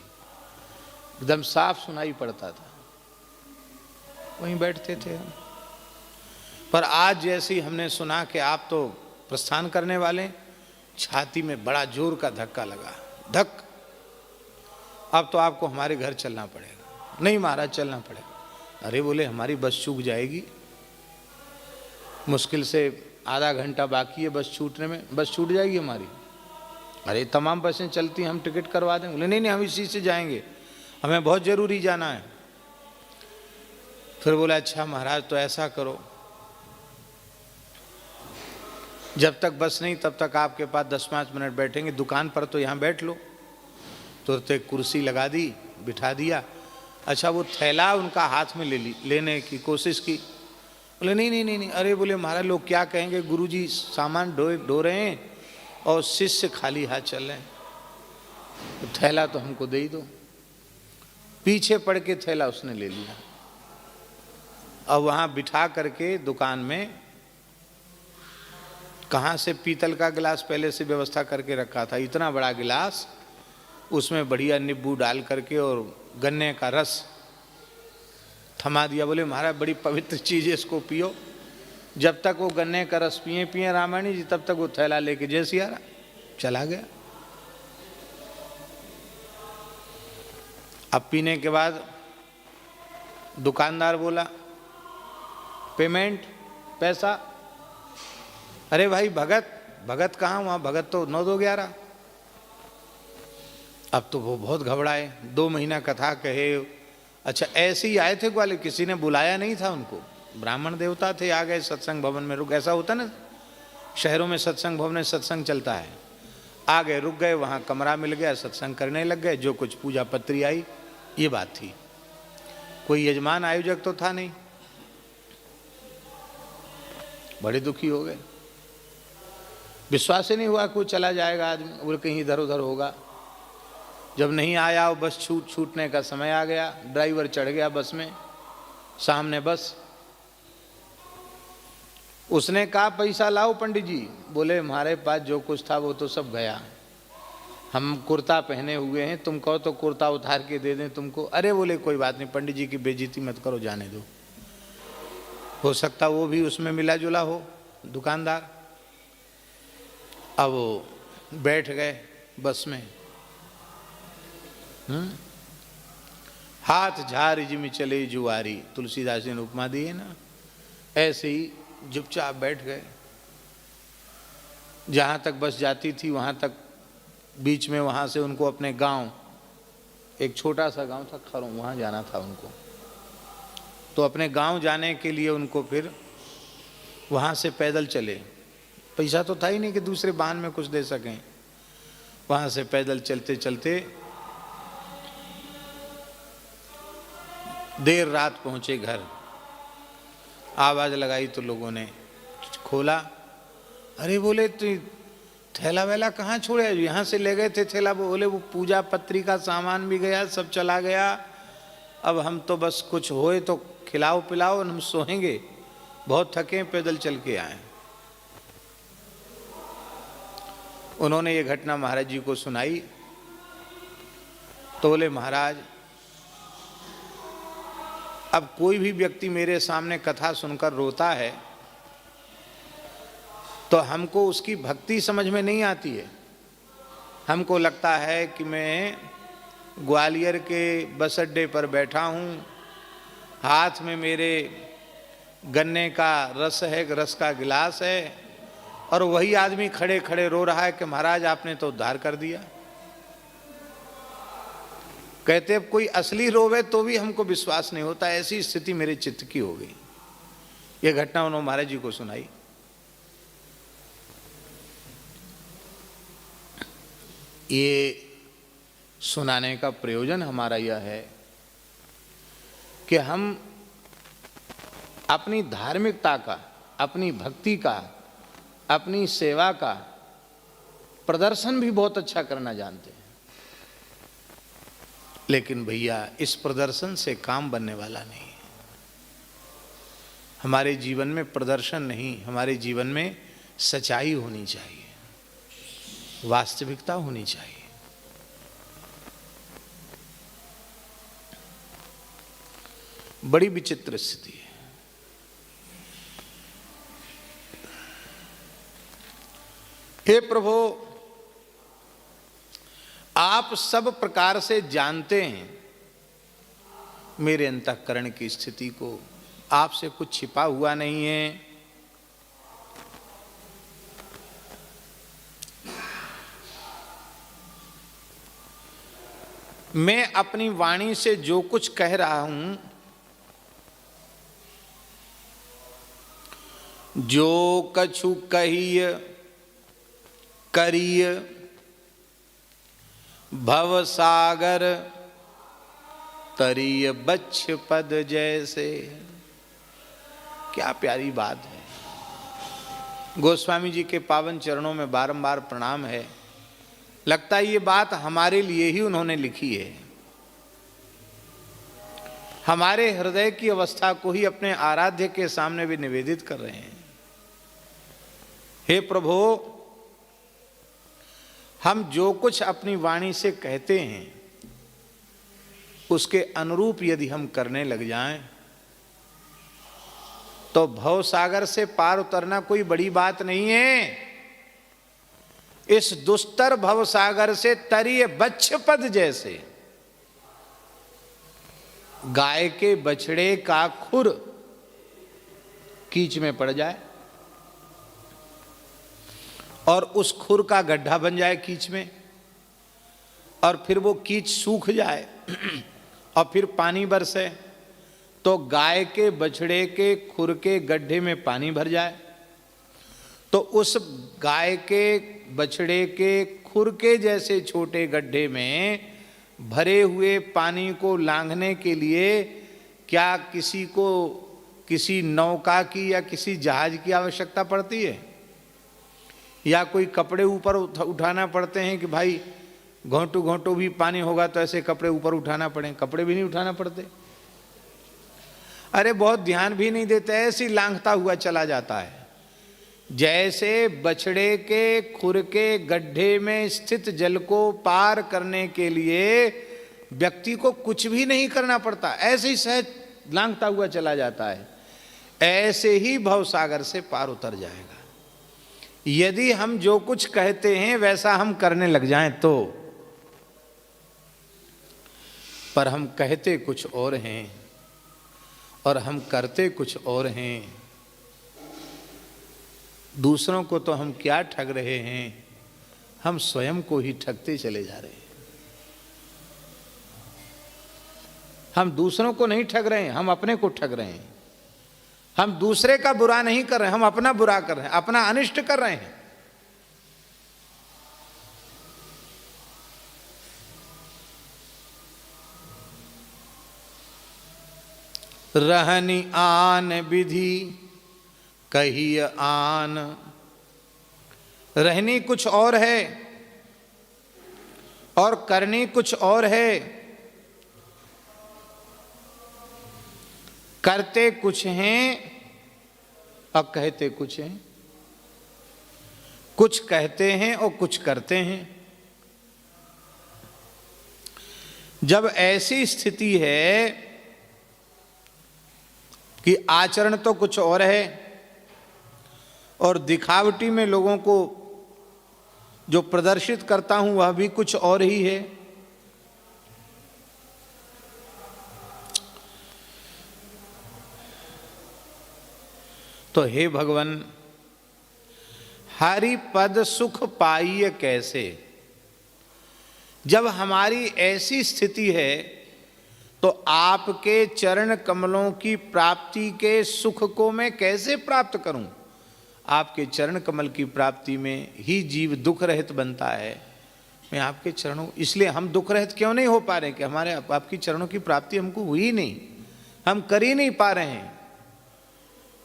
एकदम साफ सुनाई पड़ता था, वहीं बैठते थे हम। पर आज जैसे ही हमने सुना कि आप तो प्रस्थान करने वाले, छाती में बड़ा जोर का धक्का लगा, धक। अब तो आपको हमारे घर चलना पड़ेगा। नहीं महाराज चलना पड़ेगा। अरे बोले हमारी बस चूक जाएगी, मुश्किल से आधा घंटा बाकी है बस छूटने में, बस छूट जाएगी हमारी। अरे तमाम बसें चलती हैं, हम टिकट करवा देंगे। बोले नहीं नहीं हम इसी से जाएंगे, हमें बहुत ज़रूरी जाना है। फिर बोला अच्छा महाराज तो ऐसा करो, जब तक बस नहीं तब तक आपके पास 10-5 मिनट बैठेंगे, दुकान पर तो यहाँ बैठ लो। तुरंत एक कुर्सी लगा दी, बिठा दिया। अच्छा वो थैला उनका हाथ में लेने की कोशिश की। बोले नहीं नहीं नहीं नहीं। अरे बोले महाराज लोग क्या कहेंगे, गुरुजी सामान ढो रहे हैं और शिष्य खाली हाथ चल रहे हैं, तो थैला तो हमको दे ही दो। पीछे पड़ के थैला उसने ले लिया और वहाँ बिठा करके दुकान में कहाँ से पीतल का गिलास पहले से व्यवस्था करके रखा था, इतना बड़ा गिलास, उसमें बढ़िया नींबू डाल करके और गन्ने का रस थमा दिया। बोले महाराज बड़ी पवित्र चीज़ है, इसको पियो। जब तक वो गन्ने का रस पिए रामायणी जी, तब तक वो थैला लेके जैसे आ रहा चला गया। अब पीने के बाद दुकानदार बोला पेमेंट पैसा। अरे भाई भगत कहाँ, वहाँ भगत तो 9-2-11। अब तो वो बहुत घबराए, 2 महीना कथा कहे। अच्छा ऐसे ही आए थे ग्वालियर, किसी ने बुलाया नहीं था उनको, ब्राह्मण देवता थे, आ गए सत्संग भवन में रुक। ऐसा होता ना शहरों में सत्संग भवन में सत्संग चलता है, आ गए रुक गए, वहाँ कमरा मिल गया, सत्संग करने लग गए। जो कुछ पूजा पत्री आई ये बात थी, कोई यजमान आयोजक तो था नहीं। बड़े दुखी हो गए, विश्वास ही नहीं हुआ कोई चला जाएगा आदमी, बोले कहीं इधर उधर होगा। जब नहीं आया वो बस छूटने का समय आ गया, ड्राइवर चढ़ गया बस में, सामने बस। उसने कहा पैसा लाओ पंडित जी। बोले हमारे पास जो कुछ था वो तो सब गया, हम कुर्ता पहने हुए हैं, तुम कहो तो कुर्ता उतार के दे दें तुमको। अरे बोले कोई बात नहीं पंडित जी की बेइज्जती मत करो, जाने दो, हो सकता वो भी उसमें मिला जुला हो दुकानदार। अब वो बैठ गए बस में, हाथ झार जिम चले जुआरी, तुलसीदास जी ने उपमा दी है ना, ऐसे ही चुपचाप बैठ गए। जहाँ तक बस जाती थी वहाँ तक, बीच में वहाँ से उनको अपने गांव, एक छोटा सा गांव था खरों, वहाँ जाना था उनको। तो अपने गांव जाने के लिए उनको फिर वहाँ से पैदल चले, पैसा तो था ही नहीं कि दूसरे वाहन में कुछ दे सकें। वहाँ से पैदल चलते चलते देर रात पहुँचे घर। आवाज़ लगाई तो लोगों ने खोला। अरे बोले तो थैला वैला कहाँ छोड़े, यहाँ से ले गए थे थैला। बोले वो पूजा पत्री का सामान भी गया, सब चला गया, अब हम तो बस कुछ होए तो खिलाओ पिलाओ, हम सोएंगे, बहुत थके, पैदल चल के आए। उन्होंने ये घटना महाराज जी को सुनाई तो बोले महाराज अब कोई भी व्यक्ति मेरे सामने कथा सुनकर रोता है तो हमको उसकी भक्ति समझ में नहीं आती है। हमको लगता है कि मैं ग्वालियर के बस अड्डे पर बैठा हूँ, हाथ में मेरे गन्ने का रस है, रस का गिलास है, और वही आदमी खड़े खड़े रो रहा है कि महाराज आपने तो उद्धार कर दिया। कहते अब कोई असली रोवे तो भी हमको विश्वास नहीं होता, ऐसी स्थिति मेरे चित्त की हो गई। ये घटना उन्होंने महाराज जी को सुनाई। ये सुनाने का प्रयोजन हमारा यह है कि हम अपनी धार्मिकता का, अपनी भक्ति का, अपनी सेवा का प्रदर्शन भी बहुत अच्छा करना जानते हैं, लेकिन भैया इस प्रदर्शन से काम बनने वाला नहीं है। हमारे जीवन में प्रदर्शन नहीं, हमारे जीवन में सच्चाई होनी चाहिए, वास्तविकता होनी चाहिए। बड़ी विचित्र स्थिति है। हे प्रभु, आप आप सब प्रकार से जानते हैं मेरे अंतःकरण की स्थिति को, आपसे कुछ छिपा हुआ नहीं है। मैं अपनी वाणी से जो कुछ कह रहा हूं, जो कछु कहिय करिय भव सागर तरिय बच्छ पद जैसे। क्या प्यारी बात है। गोस्वामी जी के पावन चरणों में बारंबार प्रणाम है। लगता है ये बात हमारे लिए ही उन्होंने लिखी है, हमारे हृदय की अवस्था को ही अपने आराध्य के सामने भी निवेदित कर रहे हैं। हे प्रभु, हम जो कुछ अपनी वाणी से कहते हैं उसके अनुरूप यदि हम करने लग जाएं तो भव सागर से पार उतरना कोई बड़ी बात नहीं है। इस दुस्तर भव सागर से तरिए बच्छ पद जैसे। गाय के बछड़े का खुर कीच में पड़ जाए और उस खुर का गड्ढा बन जाए कीच में, और फिर वो कीच सूख जाए और फिर पानी बरसे, तो गाय के बछड़े के खुर के गड्ढे में पानी भर जाए, तो उस गाय के बछड़े के खुर के जैसे छोटे गड्ढे में भरे हुए पानी को लांघने के लिए क्या किसी को किसी नौका की या किसी जहाज की आवश्यकता पड़ती है? या कोई कपड़े ऊपर उठाना पड़ते हैं कि भाई घोंटू घोंटू भी पानी होगा तो ऐसे कपड़े ऊपर उठाना पड़े? कपड़े भी नहीं उठाना पड़ते। अरे बहुत ध्यान भी नहीं देते, ऐसे ही लांघता हुआ चला जाता है। जैसे बछड़े के खुर के गड्ढे में स्थित जल को पार करने के लिए व्यक्ति को कुछ भी नहीं करना पड़ता, ऐसे ही सहज लांघता हुआ चला जाता है, ऐसे ही भवसागर से पार उतर जाएगा यदि हम जो कुछ कहते हैं वैसा हम करने लग जाएं तो। पर हम कहते कुछ और हैं और हम करते कुछ और हैं। दूसरों को तो हम क्या ठग रहे हैं, हम स्वयं को ही ठगते चले जा रहे हैं। हम दूसरों को नहीं ठग रहे हैं, हम अपने को ठग रहे हैं। हम दूसरे का बुरा नहीं कर रहे हैं, हम अपना बुरा कर रहे हैं, अपना अनिष्ट कर रहे हैं। रहनी आन विधि कही आन। रहनी कुछ और है और करनी कुछ और है। करते कुछ हैं और कहते कुछ हैं। कुछ कहते हैं और कुछ करते हैं। जब ऐसी स्थिति है कि आचरण तो कुछ और है और दिखावटी में लोगों को जो प्रदर्शित करता हूं वह भी कुछ और ही है, तो हे भगवान, हरि पद सुख पाइय कैसे। जब हमारी ऐसी स्थिति है तो आपके चरण कमलों की प्राप्ति के सुख को मैं कैसे प्राप्त करूं। आपके चरण कमल की प्राप्ति में ही जीव दुख रहित बनता है। मैं आपके चरणों, इसलिए हम दुख रहित क्यों नहीं हो पा रहे कि हमारे आपकी चरणों की प्राप्ति हमको हुई नहीं, हम कर ही नहीं पा रहे हैं,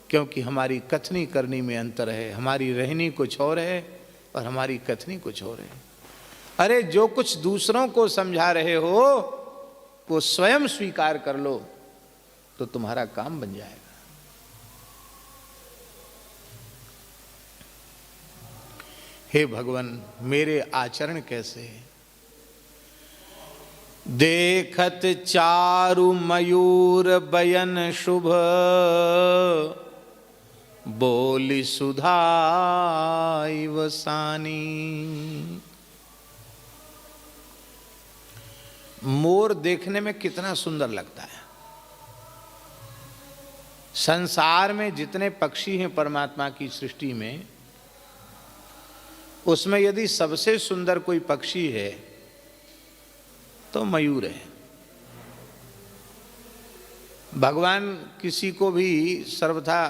क्योंकि हमारी कथनी करनी में अंतर है। हमारी रहनी कुछ और है और हमारी कथनी कुछ और है। अरे जो कुछ दूसरों को समझा रहे हो वो स्वयं स्वीकार कर लो तो तुम्हारा काम बन जाएगा। हे भगवान, मेरे आचरण कैसे है। देखत चारु मयूर बयन शुभ, बोली सुधाई वसानी। मोर देखने में कितना सुंदर लगता है। संसार में जितने पक्षी हैं परमात्मा की सृष्टि में, उसमें यदि सबसे सुंदर कोई पक्षी है तो मयूर है। भगवान किसी को भी सर्वथा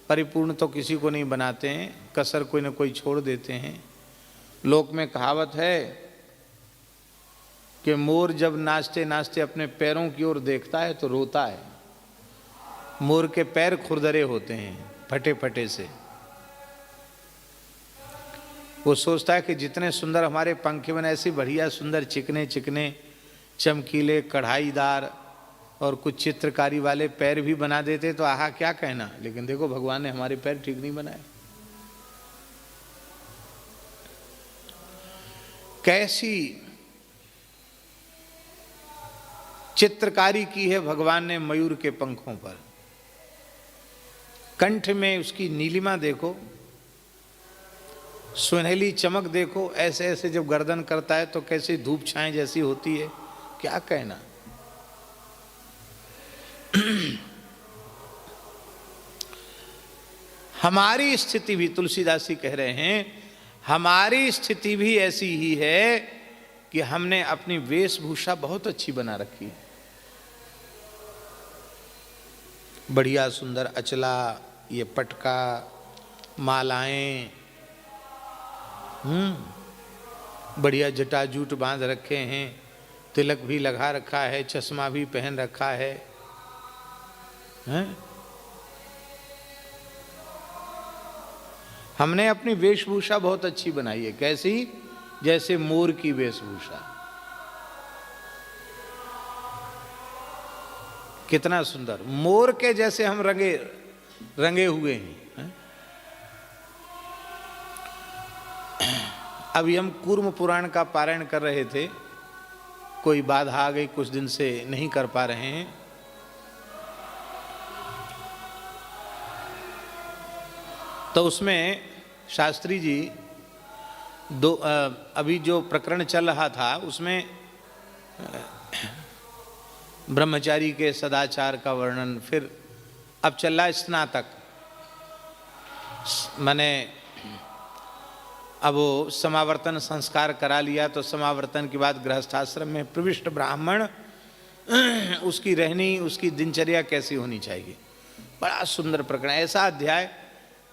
परिपूर्ण तो किसी को नहीं बनाते हैं, कसर कोई न कोई छोड़ देते हैं। लोक में कहावत है कि मोर जब नाचते नाचते अपने पैरों की ओर देखता है तो रोता है। मोर के पैर खुरदरे होते हैं फटे फटे से। वो सोचता है कि जितने सुंदर हमारे पंख बने, ऐसी बढ़िया सुंदर चिकने चिकने चमकीले कढ़ाईदार और कुछ चित्रकारी वाले पैर भी बना देते तो आहा क्या कहना। लेकिन देखो भगवान ने हमारे पैर ठीक नहीं बनाए। कैसी चित्रकारी की है भगवान ने मयूर के पंखों पर। कंठ में उसकी नीलिमा देखो, सुनहली चमक देखो। ऐसे ऐसे जब गर्दन करता है तो कैसी धूप छाएं जैसी होती है, क्या कहना। हमारी स्थिति भी, तुलसीदास जी कह रहे हैं, हमारी स्थिति भी ऐसी ही है कि हमने अपनी वेशभूषा बहुत अच्छी बना रखी है। बढ़िया सुंदर अचला, ये पटका, मालाएं, बढ़िया जटाजूट बांध रखे हैं, तिलक भी लगा रखा है, चश्मा भी पहन रखा है, हैं? हमने अपनी वेशभूषा बहुत अच्छी बनाई है। कैसी? जैसे मोर की वेशभूषा। कितना सुंदर, मोर के जैसे हम रंगे हुए हैं। अभी हम कूर्म पुराण का पारायण कर रहे थे, कोई बाधा आ गई, कुछ दिन से नहीं कर पा रहे हैं। तो उसमें शास्त्री जी अभी जो प्रकरण चल रहा था उसमें ब्रह्मचारी के सदाचार का वर्णन, फिर अब चल रहा है स्नातक, माने अब वो समावर्तन संस्कार करा लिया तो समावर्तन के बाद गृहस्थाश्रम में प्रविष्ट ब्राह्मण, उसकी रहनी, उसकी दिनचर्या कैसी होनी चाहिए। बड़ा सुंदर प्रकरण, ऐसा अध्याय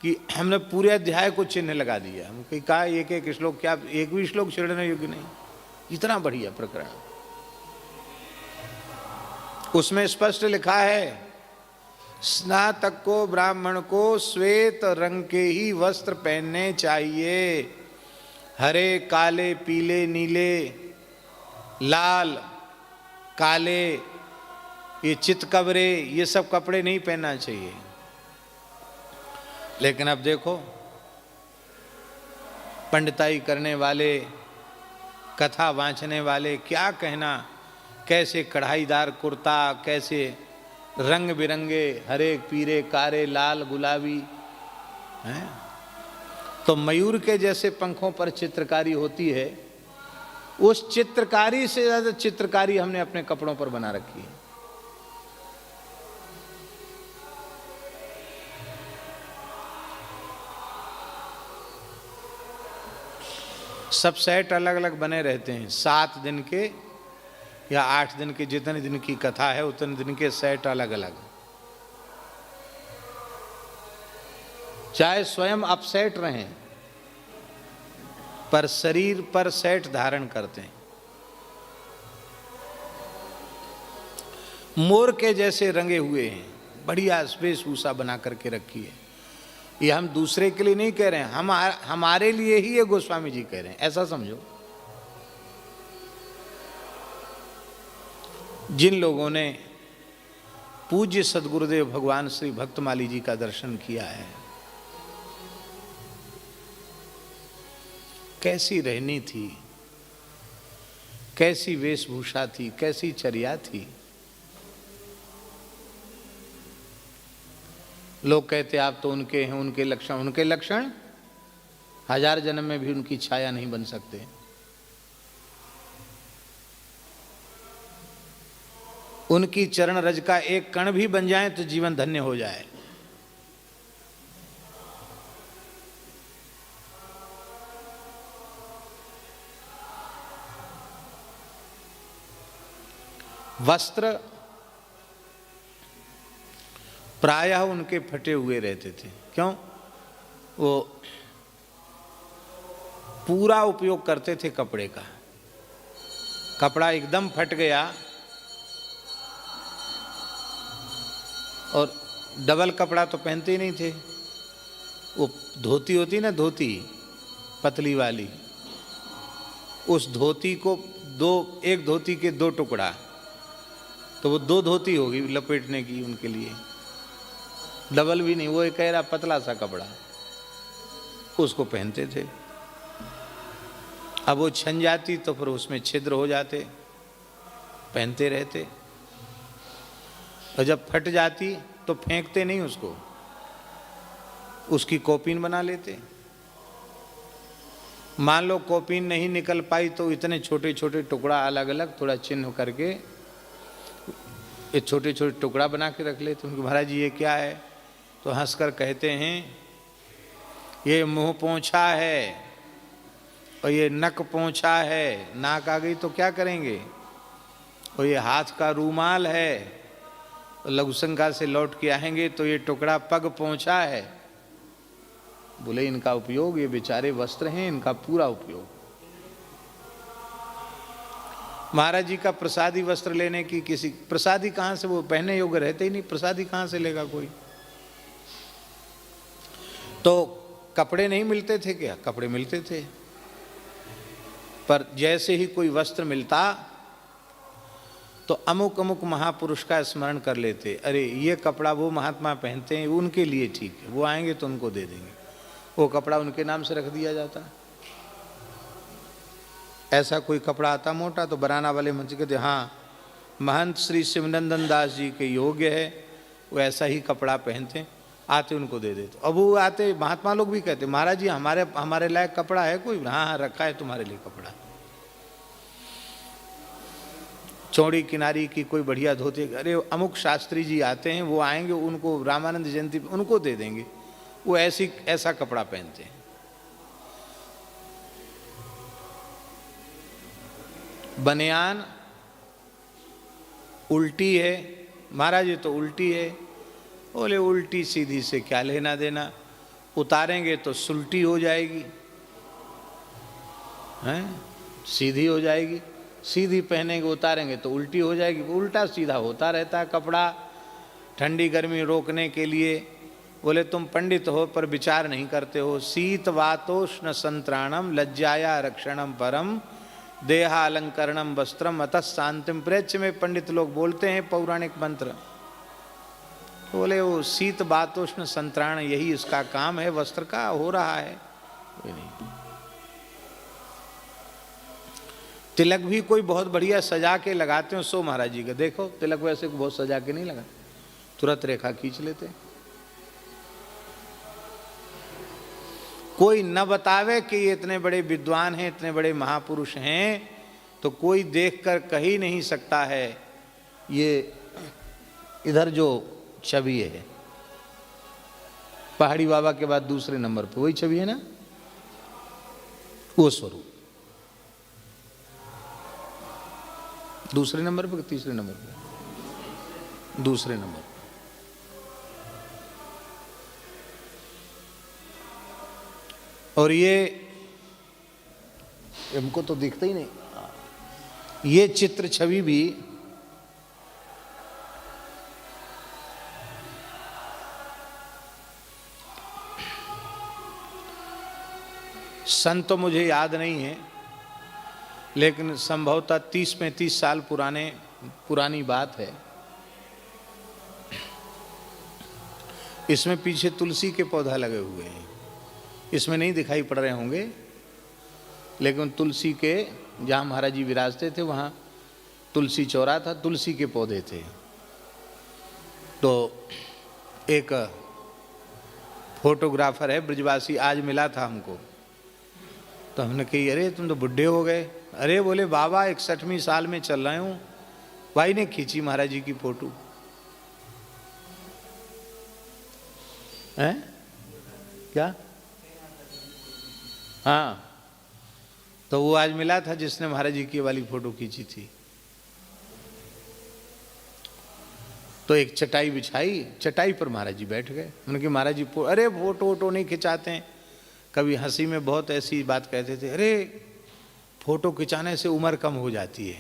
कि हमने पूरे अध्याय को चिन्ह लगा दिया। हम कहा एक एक श्लोक, क्या एक भी श्लोक छेड़ने योग्य नहीं, इतना बढ़िया प्रकरण। उसमें स्पष्ट लिखा है, स्नातक को, ब्राह्मण को श्वेत रंग के ही वस्त्र पहनने चाहिए। हरे, काले, पीले, नीले, लाल, काले, ये चितकबरे, ये सब कपड़े नहीं पहनना चाहिए। लेकिन अब देखो, पंडिताई करने वाले, कथा वांचने वाले, क्या कहना, कैसे कढ़ाईदार कुर्ता, कैसे रंग बिरंगे, हरे, पीले, कारे, लाल, गुलाबी हैं। तो मयूर के जैसे पंखों पर चित्रकारी होती है, उस चित्रकारी से ज्यादा चित्रकारी हमने अपने कपड़ों पर बना रखी है। सब सेट अलग अलग बने रहते हैं। 7 दिन के या 8 दिन के, जितने दिन की कथा है उतने दिन के सेट अलग अलग। चाहे स्वयं अपसेट रहें, पर शरीर पर सेट धारण करते हैं। मोर के जैसे रंगे हुए हैं, बढ़िया वेशभूषा बना करके रखी है। ये हम दूसरे के लिए नहीं कह रहे हैं, हमारे लिए ही ये गोस्वामी जी कह रहे हैं, ऐसा समझो। जिन लोगों ने पूज्य सद्गुरुदेव भगवान श्री भक्तमाली जी का दर्शन किया है, कैसी रहनी थी, कैसी वेशभूषा थी, कैसी चर्या थी। लोग कहते आप तो उनके हैं, उनके लक्षण 1000 जन्म में भी उनकी छाया नहीं बन सकते। उनकी चरण रज का एक कण भी बन जाए तो जीवन धन्य हो जाए। वस्त्र प्रायः उनके फटे हुए रहते थे। क्यों? वो पूरा उपयोग करते थे कपड़े का। कपड़ा एकदम फट गया और डबल कपड़ा तो पहनते ही नहीं थे। वो धोती होती ना, धोती पतली वाली, उस धोती को एक धोती के दो टुकड़ा, तो वो दो धोती होगी लपेटने की उनके लिए, डबल भी नहीं। वो एक कह रहा पतला सा कपड़ा उसको पहनते थे। अब वो छन जाती तो फिर उसमें छिद्र हो जाते, पहनते रहते। और जब फट जाती तो फेंकते नहीं उसको, उसकी कॉपीन बना लेते। मान लो कॉपीन नहीं निकल पाई तो इतने छोटे छोटे टुकड़ा अलग अलग थोड़ा चिन्ह करके ये छोटे छोटे टुकड़ा बना के रख लेते। उनके महाराज जी ये क्या है? तो हंसकर कहते हैं ये मुंह पोंछा है और ये नक पोंछा है, नाक आ गई तो क्या करेंगे, और ये हाथ का रूमाल है, लघुशंका से लौट के आएंगे तो ये टुकड़ा पग पोंछा है। बोले इनका उपयोग, ये बेचारे वस्त्र हैं, इनका पूरा उपयोग। महाराज जी का प्रसादी वस्त्र लेने की किसी प्रसादी कहाँ से, वो पहने योग्य रहते ही नहीं, प्रसादी कहाँ से लेगा कोई? तो कपड़े नहीं मिलते थे क्या? कपड़े मिलते थे, पर जैसे ही कोई वस्त्र मिलता तो अमुक अमुक महापुरुष का स्मरण कर लेते। अरे ये कपड़ा वो महात्मा पहनते हैं, उनके लिए ठीक है, वो आएंगे तो उनको दे देंगे। वो कपड़ा उनके नाम से रख दिया जाता। ऐसा कोई कपड़ा आता मोटा तो बनाना वाले मंच कहते हाँ महंत श्री शिवनंदन दास जी के योग्य है, वो ऐसा ही कपड़ा पहनते, आते उनको दे देते। अब वो आते महात्मा लोग भी कहते महाराज जी हमारे लायक कपड़ा है कोई? हाँ हाँ रखा है तुम्हारे लिए कपड़ा। चौड़ी किनारी की कोई बढ़िया धोती, अरे अमुक शास्त्री जी आते हैं, वो आएंगे उनको रामानंद जयंती उनको दे देंगे। वो ऐसा कपड़ा पहनते हैं। बनियान उल्टी है, महाराज ये तो उल्टी है। बोले उल्टी सीधी से क्या लेना देना, उतारेंगे तो सुल्टी हो जाएगी, हैं? सीधी हो जाएगी। सीधी पहनेंगे उतारेंगे तो उल्टी हो जाएगी। उल्टा सीधा होता रहता है कपड़ा ठंडी गर्मी रोकने के लिए। बोले तुम पंडित हो पर विचार नहीं करते हो। शीत वातोष्ण संत्राणम लज्जाया रक्षणम परम देहालंकरणम वस्त्रम अतः शांतिम प्रेच्छ में पंडित लोग बोलते हैं पौराणिक मंत्र। बोले वो शीत वातोष्ण संत्राण यही इसका काम है, वस्त्र का हो रहा है। नहीं। तिलक भी कोई बहुत बढ़िया सजा के लगाते हो। सो महाराज जी का देखो तिलक वैसे बहुत सजा के नहीं लगा, तुरंत रेखा खींच लेते। कोई न बतावे कि ये इतने बड़े विद्वान हैं, इतने बड़े महापुरुष हैं, तो कोई देखकर कह ही नहीं सकता है ये इधर जो छवि है पहाड़ी बाबा के बाद दूसरे नंबर पे वही छवि है ना, वो स्वरूप दूसरे नंबर पे, तीसरे नंबर पे, दूसरे नंबर पे। और ये हमको तो दिखता ही नहीं। ये चित्र छवि भी सन तो मुझे याद नहीं है, लेकिन संभवतः 30-35 साल पुरानी बात है। इसमें पीछे तुलसी के पौधा लगे हुए हैं, इसमें नहीं दिखाई पड़ रहे होंगे, लेकिन तुलसी के जहाँ महाराज जी विराजते थे वहाँ तुलसी चौरा था, तुलसी के पौधे थे। तो एक फोटोग्राफर है ब्रजवासी, आज मिला था हमको, तो हमने कही अरे तुम तो बुढ़े हो गए। अरे बोले बाबा 61वीं साल में चल रहे हूँ, भाई ने खींची महाराज जी की फोटो है क्या? हाँ, तो वो आज मिला था जिसने महाराज जी की वाली फोटो खींची थी। तो एक चटाई बिछाई, चटाई पर महाराज जी बैठ गए। उनके महाराज जी अरे फोटो वोटो नहीं खिंचाते हैं। कभी हंसी में बहुत ऐसी बात कहते थे, अरे फोटो खिंचाने से उम्र कम हो जाती है,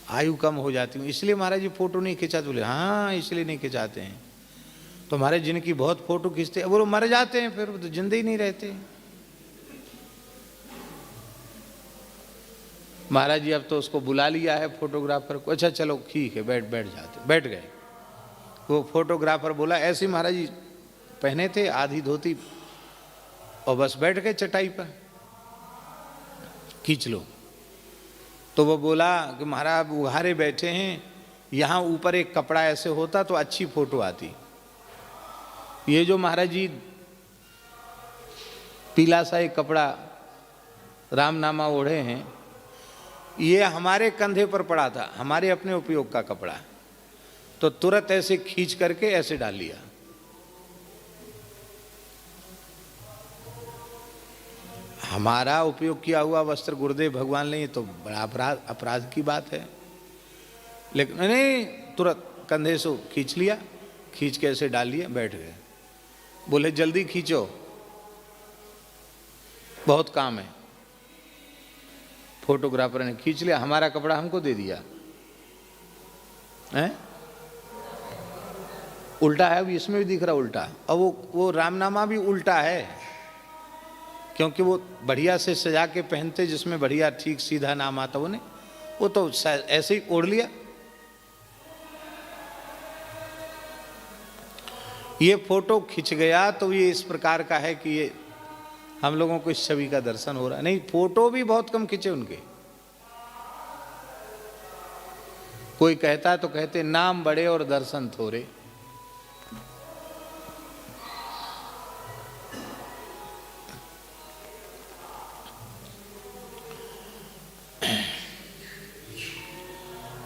आयु कम हो जाती है, इसलिए महाराज जी फोटो नहीं खिंचाते। बोले हाँ इसलिए नहीं खिंचाते हैं। तो महाराज जिनकी बहुत फोटो खींचते हैं वो मर जाते हैं, फिर तो जिंदे ही नहीं रहते। महाराज जी अब तो उसको बुला लिया है फोटोग्राफर को, अच्छा चलो ठीक है बैठ जाते, बैठ गए। वो फोटोग्राफर बोला, ऐसे महाराज जी पहने थे आधी धोती और बस बैठ गए चटाई पर, खींच लो। तो वो बोला कि महाराज उघारे बैठे हैं, यहाँ ऊपर एक कपड़ा ऐसे होता तो अच्छी फोटो आती। ये जो महाराज जी पीला सा एक कपड़ा रामनामा ओढ़े हैं, ये हमारे कंधे पर पड़ा था, हमारे अपने उपयोग का कपड़ा, तो तुरंत ऐसे खींच करके ऐसे डाल लिया। हमारा उपयोग किया हुआ वस्त्र गुरुदेव भगवान ने, ये तो बड़ा अपराध की बात है। लेकिन नहीं, तुरंत कंधे से खींच लिया, खींच के ऐसे डाल लिया, बैठ गए। बोले जल्दी खींचो, बहुत काम है। फोटोग्राफर ने खींच लिया, हमारा कपड़ा हमको दे दिया है। उल्टा है, अभी इसमें भी दिख रहा उल्टा। और वो रामनामा भी उल्टा है, क्योंकि वो बढ़िया से सजा के पहनते, जिसमें बढ़िया ठीक सीधा नाम आता, वो तो ऐसे ही ओढ़ लिया। ये फोटो खिंच गया तो ये इस प्रकार का है कि ये हम लोगों को इस छवि का दर्शन हो रहा है। नहीं, फोटो भी बहुत कम खिंचे उनके। कोई कहता तो कहते नाम बड़े और दर्शन थोड़े।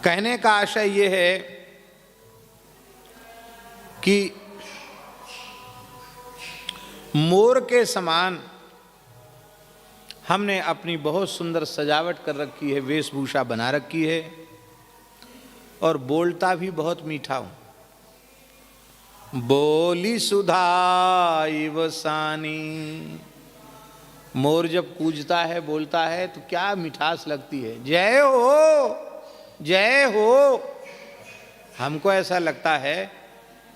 कहने का आशय ये है कि मोर के समान हमने अपनी बहुत सुंदर सजावट कर रखी है, वेशभूषा बना रखी है, और बोलता भी बहुत मीठा हूं। बोली सुधाई सानी। मोर जब कूजता है, बोलता है, तो क्या मिठास लगती है। जय हो जय हो। हमको ऐसा लगता है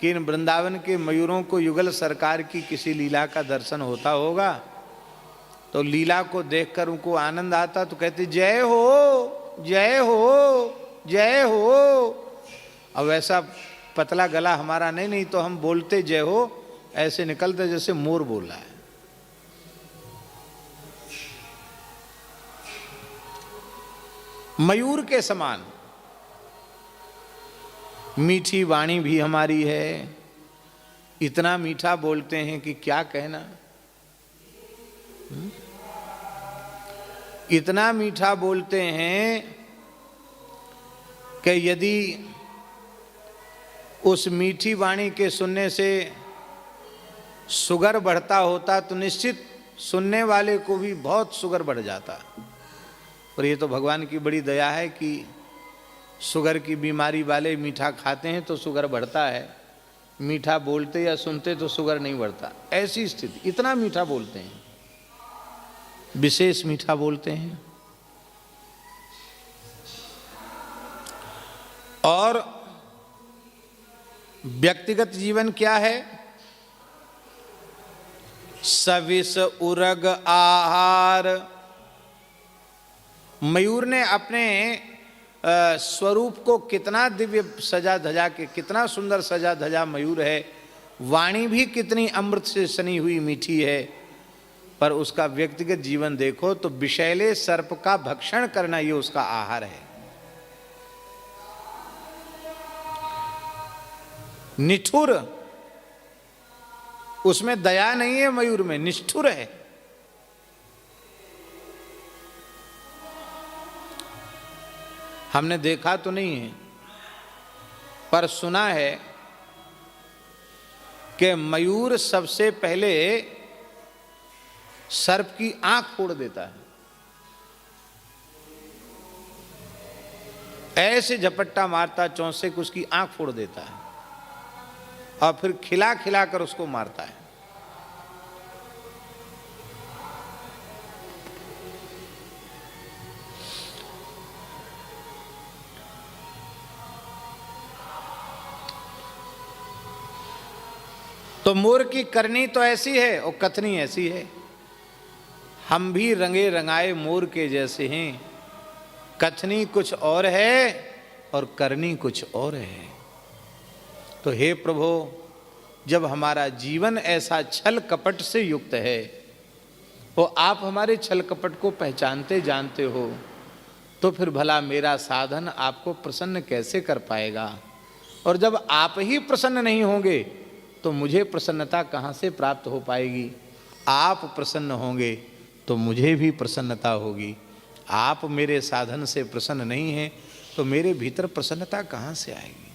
कि इन वृंदावन के मयूरों को युगल सरकार की किसी लीला का दर्शन होता होगा, तो लीला को देखकर उनको आनंद आता, तो कहते जय हो जय हो जय हो। अब वैसा पतला गला हमारा नहीं तो हम बोलते जय हो ऐसे निकलते जैसे मोर बोल रहा है। मयूर के समान मीठी वाणी भी हमारी है। इतना मीठा बोलते हैं कि क्या कहना। इतना मीठा बोलते हैं कि यदि उस मीठी वाणी के सुनने से शुगर बढ़ता होता तो निश्चित सुनने वाले को भी बहुत शुगर बढ़ जाता। और ये तो भगवान की बड़ी दया है कि शुगर की बीमारी वाले मीठा खाते हैं तो शुगर बढ़ता है, मीठा बोलते या सुनते तो शुगर नहीं बढ़ता। ऐसी स्थिति, इतना मीठा बोलते हैं, विशेष मीठा बोलते हैं। और व्यक्तिगत जीवन क्या है? सविस उरग आहार। मयूर ने अपने स्वरूप को कितना दिव्य सजा धजा के, कितना सुंदर सजा धजा मयूर है। वाणी भी कितनी अमृत से सनी हुई मीठी है, पर उसका व्यक्तिगत जीवन देखो तो विषैले सर्प का भक्षण करना ये उसका आहार है। निठुर, उसमें दया नहीं है मयूर में, निष्ठुर है। हमने देखा तो नहीं है, पर सुना है कि मयूर सबसे पहले सर्प की आंख फोड़ देता है। ऐसे झपट्टा मारता चौंसे को उसकी आंख फोड़ देता है और फिर खिला खिला कर उसको मारता है। तो मोर की करनी तो ऐसी है और कथनी ऐसी है। हम भी रंगे रंगाए मोर के जैसे हैं, कथनी कुछ और है और करनी कुछ और है। तो हे प्रभु, जब हमारा जीवन ऐसा छल कपट से युक्त है और आप हमारे छल कपट को पहचानते जानते हो, तो फिर भला मेरा साधन आपको प्रसन्न कैसे कर पाएगा? और जब आप ही प्रसन्न नहीं होंगे तो मुझे प्रसन्नता कहाँ से प्राप्त हो पाएगी? आप प्रसन्न होंगे तो मुझे भी प्रसन्नता होगी। आप मेरे साधन से प्रसन्न नहीं हैं तो मेरे भीतर प्रसन्नता कहाँ से आएगी?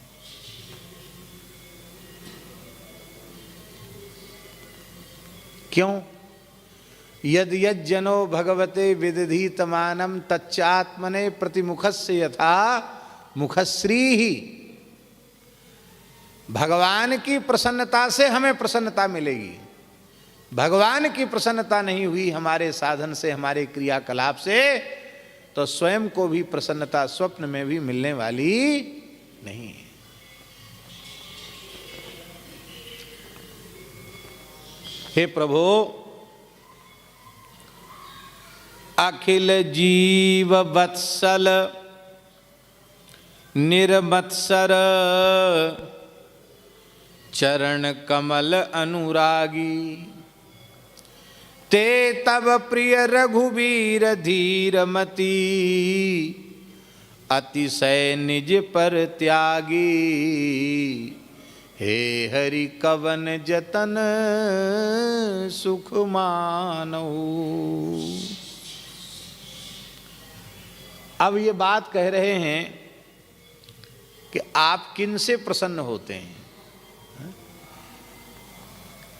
क्यों? यद यज्जनो भगवते विदधीतमानम तच्चात्मने प्रतिमुखस्य यथा मुखश्री ही। भगवान की प्रसन्नता से हमें प्रसन्नता मिलेगी। भगवान की प्रसन्नता नहीं हुई हमारे साधन से, हमारे क्रियाकलाप से, तो स्वयं को भी प्रसन्नता स्वप्न में भी मिलने वाली नहीं है। हे प्रभु, अखिल जीव वत्सल निर्मत्सर चरण कमल अनुरागी, ते तब प्रिय रघुवीर धीरमती, अतिशय निज पर त्यागी, हे हरि कवन जतन सुख मानऊ। अब ये बात कह रहे हैं कि आप किन से प्रसन्न होते हैं,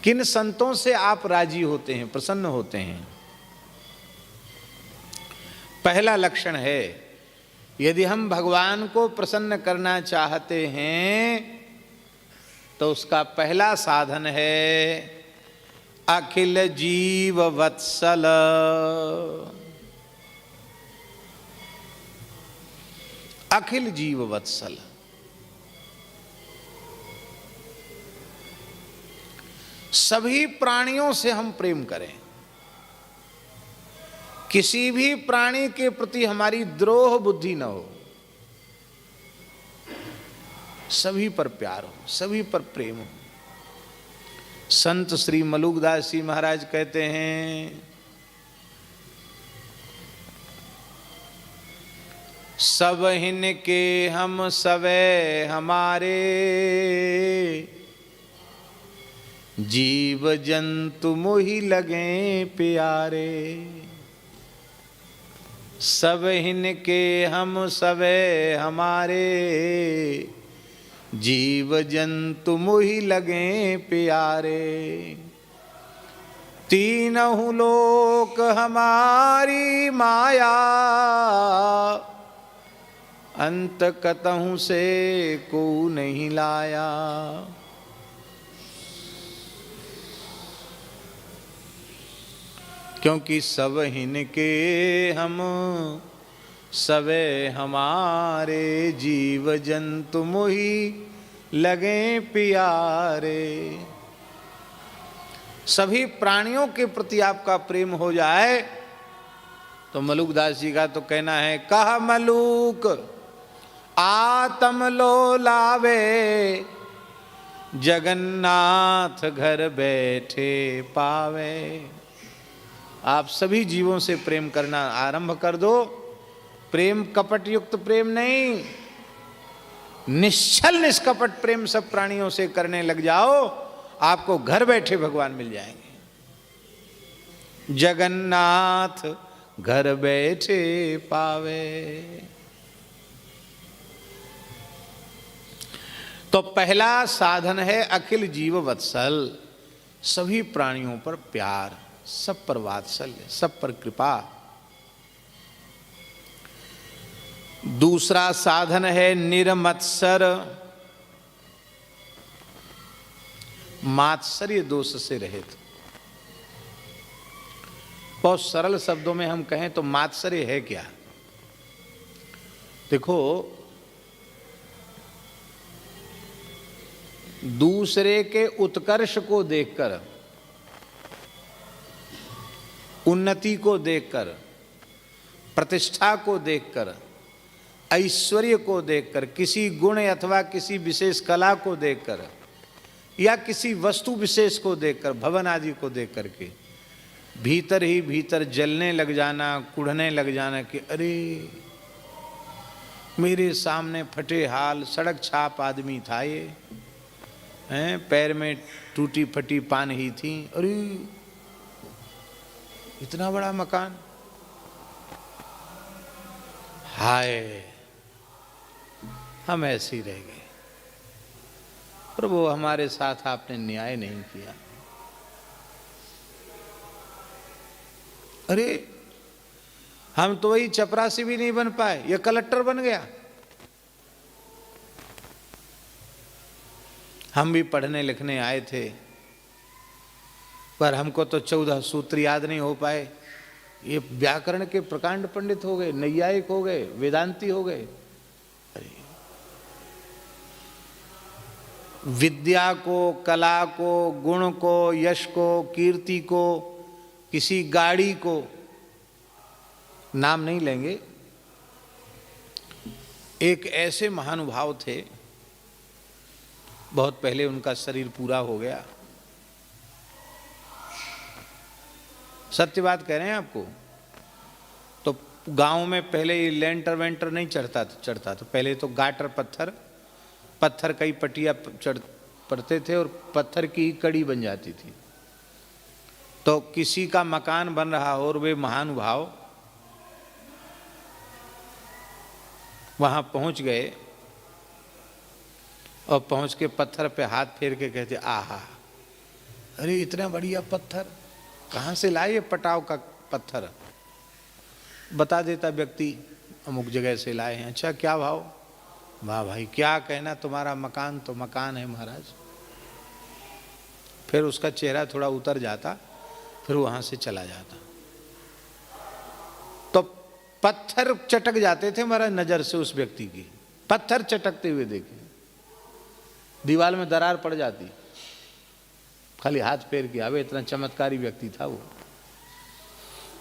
किन संतों से आप राजी होते हैं, प्रसन्न होते हैं। पहला लक्षण है, यदि हम भगवान को प्रसन्न करना चाहते हैं तो उसका पहला साधन है अखिल जीव वत्सल। अखिल जीव वत्सल, सभी प्राणियों से हम प्रेम करें। किसी भी प्राणी के प्रति हमारी द्रोह बुद्धि न हो, सभी पर प्यार हो, सभी पर प्रेम हो। संत श्री मलुकदास जी महाराज कहते हैं, सब हिन के हम सवे हमारे, जीव जंतु मोहि लगे प्यारे। सब हिन के हम सवे हमारे, जीव जंतु मोहि लगे प्यारे। तीनहु लोक हमारी माया, अंत कतहु से को नहीं लाया। क्योंकि सब हिन के हम सवे हमारे, जीव जंतु मोहि लगे प्यारे। सभी प्राणियों के प्रति आपका प्रेम हो जाए तो मलुकदास जी का तो कहना है, कह मलुक आत्म लो लावे, जगन्नाथ घर बैठे पावे। आप सभी जीवों से प्रेम करना आरंभ कर दो। प्रेम कपट युक्त प्रेम नहीं, निश्चल निष्कपट प्रेम सब प्राणियों से करने लग जाओ, आपको घर बैठे भगवान मिल जाएंगे। जगन्नाथ घर बैठे पावे। तो पहला साधन है अखिल जीव वत्सल, सभी प्राणियों पर प्यार, सब पर वात्सल्य, सब पर कृपा। दूसरा साधन है निर्मत्सर, मात्सर्य दोष से रहित। बहुत सरल शब्दों में हम कहें तो मात्सर्य है क्या? देखो, दूसरे के उत्कर्ष को देखकर, उन्नति को देखकर, प्रतिष्ठा को देखकर, ऐश्वर्य को देखकर, किसी गुण अथवा किसी विशेष कला को देखकर या किसी वस्तु विशेष को देखकर, भवन आदि को देख करके भीतर ही भीतर जलने लग जाना, कुढ़ने लग जाना कि अरे मेरे सामने फटे हाल सड़क छाप आदमी था ये, हैं, पैर में टूटी फटी पान ही थी, अरे इतना बड़ा मकान, हाय हम ऐसे ही रह गए, प्रभु हमारे साथ आपने न्याय नहीं किया। अरे हम तो वही चपरासी भी नहीं बन पाए, ये कलेक्टर बन गया। हम भी पढ़ने लिखने आए थे, पर हमको तो 14 सूत्र याद नहीं हो पाए। ये व्याकरण के प्रकांड पंडित हो गए, नैयायिक हो गए, वेदांती हो गए। अरे विद्या को, कला को, गुण को, यश को, कीर्ति को, किसी गाड़ी को, नाम नहीं लेंगे, एक ऐसे महानुभाव थे, बहुत पहले उनका शरीर पूरा हो गया। सत्य बात कह रहे हैं आपको। तो गांव में पहले लेंटर वेंटर नहीं चढ़ता था, पहले तो गाटर पत्थर कई पटिया पड़ते थे और पत्थर की ही कड़ी बन जाती थी। तो किसी का मकान बन रहा हो और वे महानुभाव वहां पहुंच गए और पहुंच के पत्थर पे हाथ फेर के कहते, आहा अरे इतना बढ़िया पत्थर कहाँ से लाए? ये पटाव का पत्थर। बता देता व्यक्ति, अमुक जगह से लाए हैं। अच्छा क्या भाव? वाह भाई क्या कहना, तुम्हारा मकान तो मकान है महाराज। फिर उसका चेहरा थोड़ा उतर जाता, फिर वहां से चला जाता। तो पत्थर चटक जाते थे महाराज नजर से उस व्यक्ति की, पत्थर चटकते हुए देखे, दीवार में दरार पड़ जाती, खाली हाथ फेर के आवे, इतना चमत्कारी व्यक्ति था वो।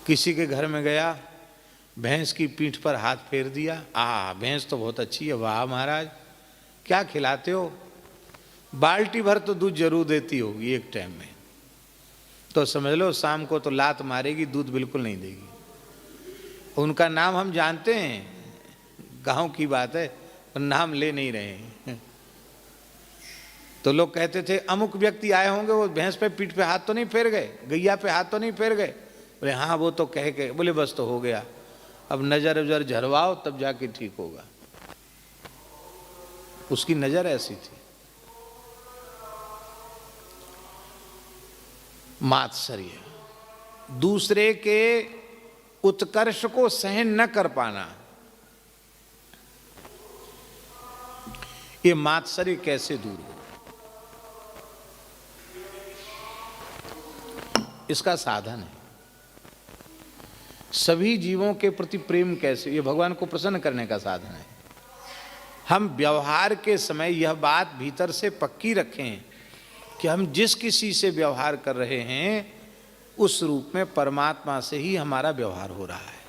किसी के घर में गया, भैंस की पीठ पर हाथ फेर दिया, भैंस तो बहुत अच्छी है, वाह महाराज क्या खिलाते हो? बाल्टी भर तो दूध जरूर देती होगी एक टाइम में, तो समझ लो शाम को तो लात मारेगी, दूध बिल्कुल नहीं देगी। उनका नाम हम जानते हैं, गांव की बात है, पर नाम ले नहीं रहे हैं। तो लोग कहते थे अमुक व्यक्ति आए होंगे, वो भैंस पे पीठ पे हाथ तो नहीं फेर गए, गैया पे हाथ तो नहीं फेर गए? बोले हाँ वो तो कह के, बोले बस तो हो गया, अब नजर उजर झरवाओ तब जाके ठीक होगा। उसकी नजर ऐसी थी। मात्सर्य, दूसरे के उत्कर्ष को सहन न कर पाना, ये मात्सर्य कैसे दूर हो? इसका साधन है सभी जीवों के प्रति प्रेम कैसे, ये भगवान को प्रसन्न करने का साधन है। हम व्यवहार के समय यह बात भीतर से पक्की रखें कि हम जिस किसी से व्यवहार कर रहे हैं उस रूप में परमात्मा से ही हमारा व्यवहार हो रहा है।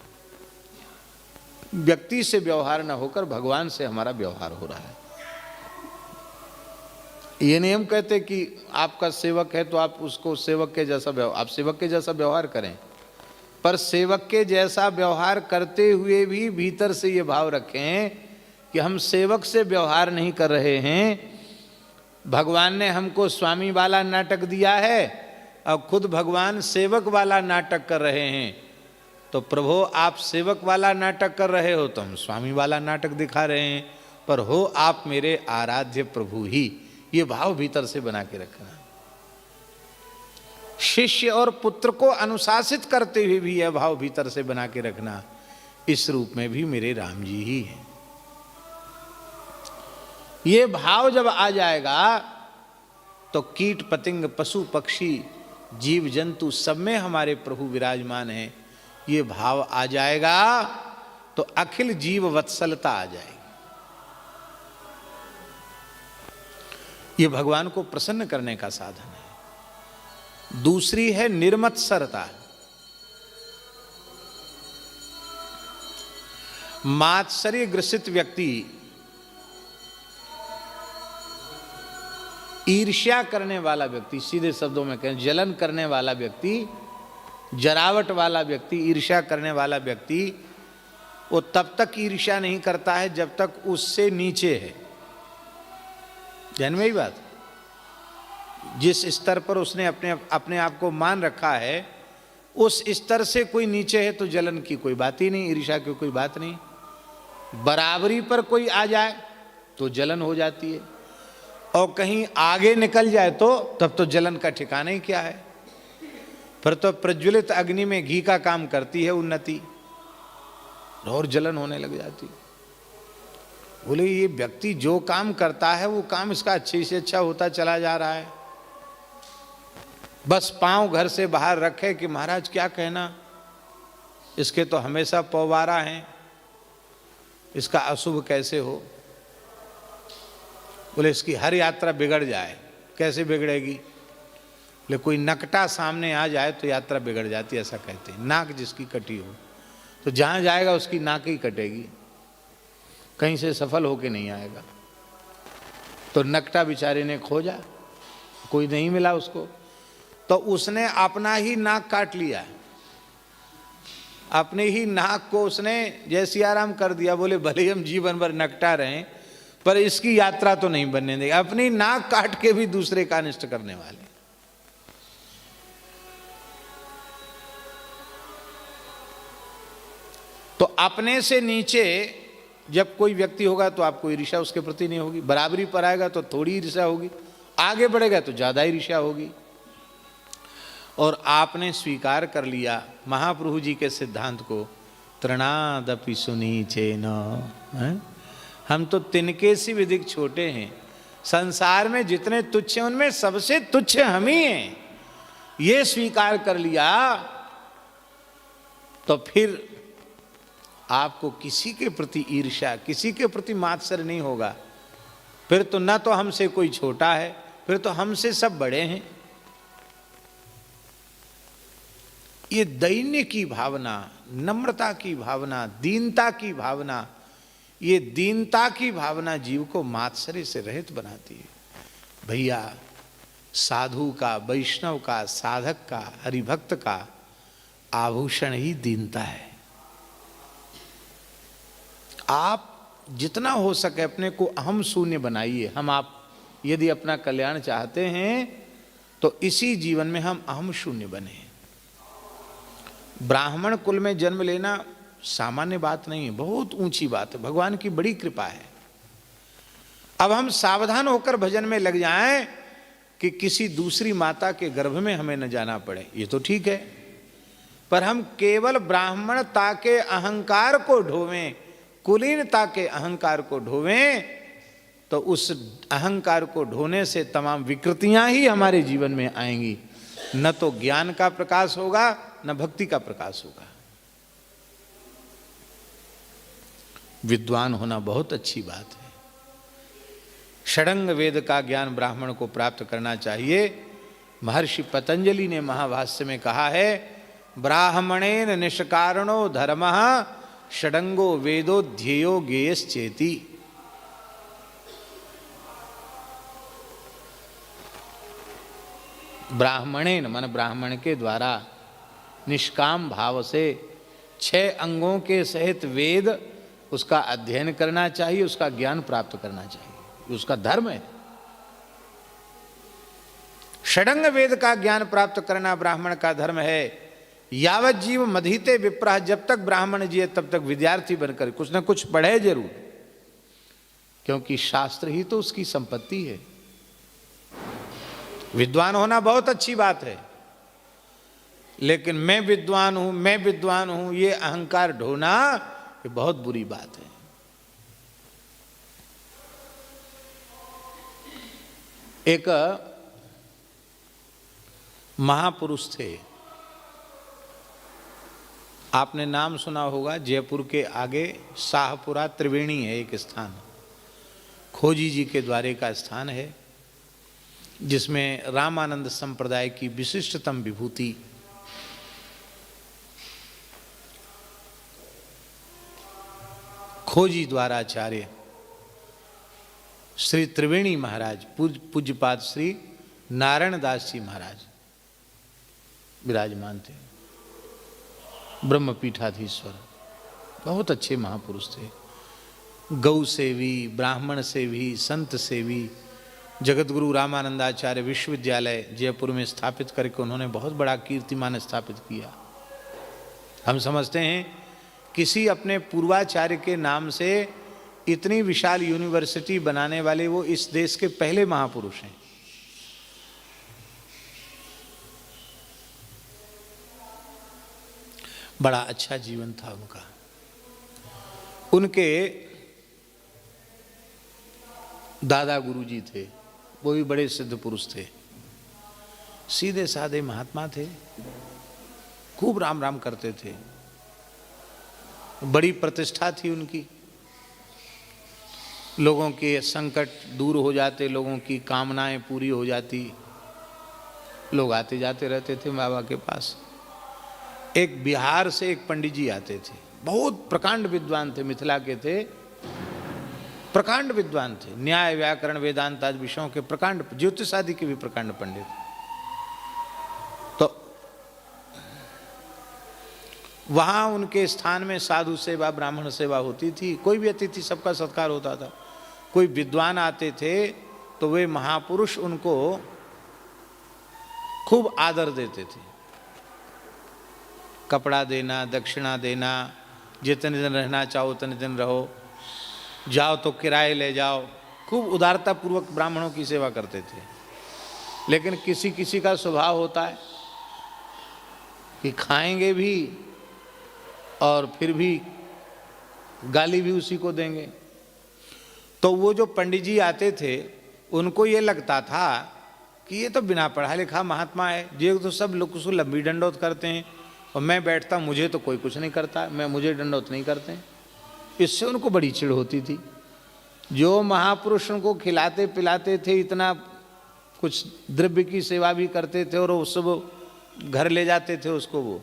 व्यक्ति से व्यवहार न होकर भगवान से हमारा व्यवहार हो रहा है। ये नहीं हम कहते कि आपका सेवक है तो आप उसको सेवक के जैसा व्यवहार, आप सेवक के जैसा व्यवहार करें, पर सेवक के जैसा व्यवहार करते हुए भी भीतर से ये भाव रखें कि हम सेवक से व्यवहार नहीं कर रहे हैं। भगवान ने हमको स्वामी वाला नाटक दिया है और खुद भगवान सेवक वाला नाटक कर रहे हैं। तो प्रभु आप सेवक वाला नाटक कर रहे हो तो हम स्वामी वाला नाटक दिखा रहे हैं। पर हो आप मेरे आराध्य प्रभु ही। ये भाव भीतर से बना के रखना। शिष्य और पुत्र को अनुशासित करते हुए भी यह भाव भीतर से बना के रखना, इस रूप में भी मेरे राम जी ही हैं। ये भाव जब आ जाएगा तो कीट पतंग पशु पक्षी जीव जंतु सब में हमारे प्रभु विराजमान हैं। ये भाव आ जाएगा तो अखिल जीव वत्सलता आ जाएगी। ये भगवान को प्रसन्न करने का साधन है। दूसरी है निर्मत्सरता। मात्सर्य ग्रसित व्यक्ति, ईर्ष्या करने वाला व्यक्ति, सीधे शब्दों में कहें जलन करने वाला व्यक्ति, जरावट वाला व्यक्ति, ईर्ष्या करने वाला व्यक्ति, वो तब तक ईर्ष्या नहीं करता है जब तक उससे नीचे है। ध्यान में ही बात, जिस स्तर पर उसने अपने आप को मान रखा है, उस स्तर से कोई नीचे है तो जलन की कोई बात ही नहीं, ईर्ष्या की कोई बात नहीं। बराबरी पर कोई आ जाए तो जलन हो जाती है, और कहीं आगे निकल जाए तो तब तो जलन का ठिकाना ही क्या है। फिर तो प्रज्वलित अग्नि में घी का काम करती है उन्नति, और जलन होने लग जाती। बोले ये व्यक्ति जो काम करता है वो काम इसका अच्छे से अच्छा होता चला जा रहा है, बस पांव घर से बाहर रखे कि महाराज क्या कहना, इसके तो हमेशा पौवारा हैं, इसका अशुभ कैसे हो। बोले इसकी हर यात्रा बिगड़ जाए, कैसे बिगड़ेगी। बोले कोई नकटा सामने आ जाए तो यात्रा बिगड़ जाती है, ऐसा कहते हैं। नाक जिसकी कटी हो तो जहाँ जाएगा उसकी नाक ही कटेगी, कहीं से सफल होके नहीं आएगा। तो नकटा बेचारे ने खोजा, कोई नहीं मिला उसको, तो उसने अपना ही नाक काट लिया, अपने ही नाक को उसने जय सियाराम कर दिया। बोले भले हम जीवन भर नकटा रहें पर इसकी यात्रा तो नहीं बनने देगा। अपनी नाक काट के भी दूसरे का अनिष्ट करने वाले। तो अपने से नीचे जब कोई व्यक्ति होगा तो आपको ईर्ष्या उसके प्रति नहीं होगी, बराबरी पर आएगा तो थोड़ी ईर्ष्या होगी, आगे बढ़ेगा तो ज्यादा ईर्ष्या होगी। और आपने स्वीकार कर लिया महाप्रभु जी के सिद्धांत को, तृणादपि सुनीचेन, हम तो तिनके से विधिक छोटे हैं, संसार में जितने तुच्छ हैं उनमें सबसे तुच्छ हम ही हैं, ये स्वीकार कर लिया तो फिर आपको किसी के प्रति ईर्ष्या, किसी के प्रति मात्सर्य नहीं होगा। फिर तो न तो हमसे कोई छोटा है, फिर तो हमसे सब बड़े हैं। ये दैन्य की भावना, नम्रता की भावना, दीनता की भावना, ये दीनता की भावना जीव को मात्सर्य से रहित बनाती है। भैया साधु का, वैष्णव का, साधक का, हरिभक्त का आभूषण ही दीनता है। आप जितना हो सके अपने को अहम शून्य बनाइए। आप यदि अपना कल्याण चाहते हैं तो इसी जीवन में हम अहम शून्य बने। ब्राह्मण कुल में जन्म लेना सामान्य बात नहीं है, बहुत ऊंची बात है, भगवान की बड़ी कृपा है। अब हम सावधान होकर भजन में लग जाएं कि किसी दूसरी माता के गर्भ में हमें न जाना पड़े, ये तो ठीक है। पर हम केवल ब्राह्मणता के अहंकार को ढोवें, कुलीनता के अहंकार को ढोवें, तो उस अहंकार को ढोने से तमाम विकृतियां ही हमारे जीवन में आएंगी। न तो ज्ञान का प्रकाश होगा, न भक्ति का प्रकाश होगा। विद्वान होना बहुत अच्छी बात है। षडंग वेद का ज्ञान ब्राह्मण को प्राप्त करना चाहिए। महर्षि पतंजलि ने महाभाष्य में कहा है, ब्राह्मणेन निष्कारणो धर्मः षडंगो वेदो ध्येयो ज्ञेयश्चेति। ब्राह्मणेन मन ब्राह्मण के द्वारा, निष्काम भाव से 6 अंगों के सहित वेद उसका अध्ययन करना चाहिए, उसका ज्ञान प्राप्त करना चाहिए, उसका धर्म है। षडंग वेद का ज्ञान प्राप्त करना ब्राह्मण का धर्म है। यावत जीव मधीते विप्रः, जब तक ब्राह्मण जिए तब तक विद्यार्थी बनकर कुछ न कुछ पढ़े जरूर। क्योंकि शास्त्र ही तो उसकी संपत्ति है। विद्वान होना बहुत अच्छी बात है, लेकिन मैं विद्वान हूं, मैं विद्वान हूं, ये अहंकार ढोना ये बहुत बुरी बात है। एक महापुरुष थे, आपने नाम सुना होगा, जयपुर के आगे शाहपुरा त्रिवेणी है एक स्थान, खोजी जी के द्वारे का स्थान है, जिसमें रामानंद संप्रदाय की विशिष्टतम विभूति खोजी द्वाराचार्य श्री त्रिवेणी महाराज, पूज्यपाद श्री नारायण दास जी महाराज विराजमान थे, ब्रह्मपीठाधीश्वर, बहुत अच्छे महापुरुष थे। गौ सेवी, ब्राह्मण सेवी, संत सेवी, जगतगुरु रामानंदाचार्य विश्वविद्यालय जयपुर में स्थापित करके उन्होंने बहुत बड़ा कीर्तिमान स्थापित किया। हम समझते हैं किसी अपने पूर्वाचार्य के नाम से इतनी विशाल यूनिवर्सिटी बनाने वाले वो इस देश के पहले महापुरुष हैं। बड़ा अच्छा जीवन था उनका। उनके दादा गुरुजी थे, वो भी बड़े सिद्ध पुरुष थे, सीधे साधे महात्मा थे, खूब राम राम करते थे, बड़ी प्रतिष्ठा थी उनकी, लोगों के संकट दूर हो जाते, लोगों की कामनाएं पूरी हो जाती, लोग आते जाते रहते थे बाबा के पास। एक बिहार से एक पंडित जी आते थे, बहुत प्रकांड विद्वान थे, मिथिला के थे, प्रकांड विद्वान थे, न्याय व्याकरण वेदांत आदि विषयों के प्रकांड, ज्योतिष आदि के भी प्रकांड पंडित। तो वहां उनके स्थान में साधु सेवा, ब्राह्मण सेवा होती थी, कोई भी अतिथि सबका सत्कार होता था। कोई विद्वान आते थे तो वे महापुरुष उनको खूब आदर देते थे, कपड़ा देना, दक्षिणा देना, जितने दिन रहना चाहो उतने दिन रहो, जाओ तो किराए ले जाओ, खूब उदारता पूर्वक ब्राह्मणों की सेवा करते थे। लेकिन किसी किसी का स्वभाव होता है कि खाएंगे भी और फिर भी गाली भी उसी को देंगे। तो वो जो पंडित जी आते थे उनको ये लगता था कि ये तो बिना पढ़ा लिखा महात्मा है, ये तो सब लोग उसको लंबी डंडौत करते हैं और मैं बैठता मुझे तो कोई कुछ नहीं करता, मुझे डंडौत नहीं करते हैं। इससे उनको बड़ी चिढ़ होती थी। जो महापुरुष उनको खिलाते पिलाते थे, इतना कुछ द्रव्य की सेवा भी करते थे और वो सब घर ले जाते थे उसको, वो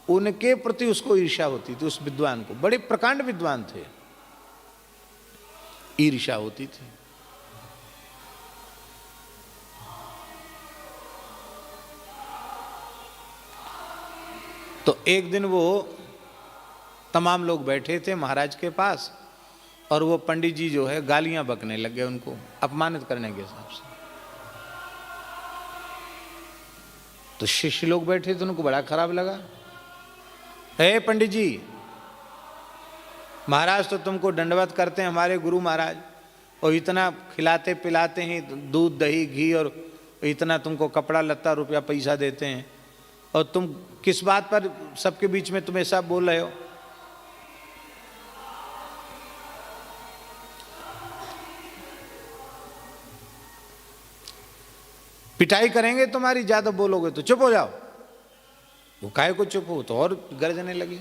उनके प्रति उसको ईर्ष्या होती थी। उस विद्वान को, बड़े प्रकांड विद्वान थे, ईर्ष्या होती थी। तो एक दिन वो तमाम लोग बैठे थे महाराज के पास और वो पंडित जी जो है गालियां बकने लग गए, उनको अपमानित करने के हिसाब से। तो शिष्य लोग बैठे थे, उनको बड़ा खराब लगा। हे पंडित जी, महाराज तो तुमको दंडवत करते हैं, हमारे गुरु महाराज, और इतना खिलाते पिलाते हैं, दूध दही घी, और इतना तुमको कपड़ा लत्ता रुपया पैसा देते हैं, और तुम किस बात पर सबके बीच में तुम ऐसा बोल रहे हो? पिटाई करेंगे तुम्हारी, ज्यादा बोलोगे तो। चुप हो जाओ। वो काहे को चुप हो, तो और गरजने लगे।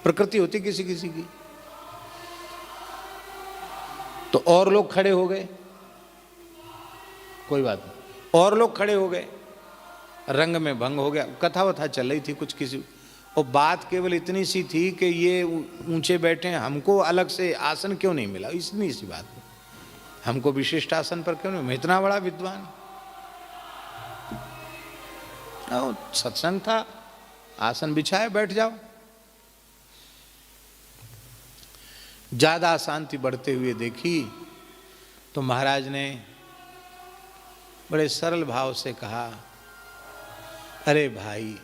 प्रकृति होती किसी किसी की। तो और लोग खड़े हो गए, कोई बात नहीं, और लोग खड़े हो गए, रंग में भंग हो गया। कथा वथा चल रही थी कुछ किसी, और बात केवल इतनी सी थी कि ये ऊंचे बैठे हैं, हमको अलग से आसन क्यों नहीं मिला, इतनी सी बात। हमको विशिष्ट आसन पर क्यों नहीं? मैं इतना बड़ा विद्वान, सत्संग था, आसन बिछाए बैठ जाओ। ज्यादा अशांति बढ़ते हुए देखी तो महाराज ने बड़े सरल भाव से कहा, अरे भाई,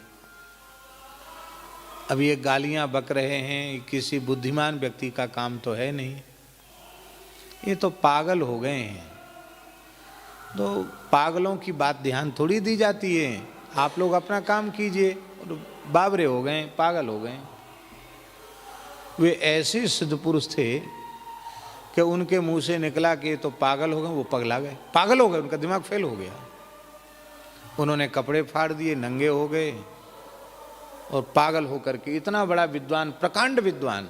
अब ये गालियां बक रहे हैं, किसी बुद्धिमान व्यक्ति का काम तो है नहीं, ये तो पागल हो गए हैं। तो पागलों की बात ध्यान थोड़ी दी जाती है। आप लोग अपना काम कीजिए। और बावरे हो गए, पागल हो गए। वे ऐसे सिद्ध पुरुष थे कि उनके मुंह से निकला कि ये तो पागल हो गए, वो पगला गए, पागल हो गए, उनका दिमाग फेल हो गया। उन्होंने कपड़े फाड़ दिए, नंगे हो गए और पागल होकर के, इतना बड़ा विद्वान, प्रकांड विद्वान,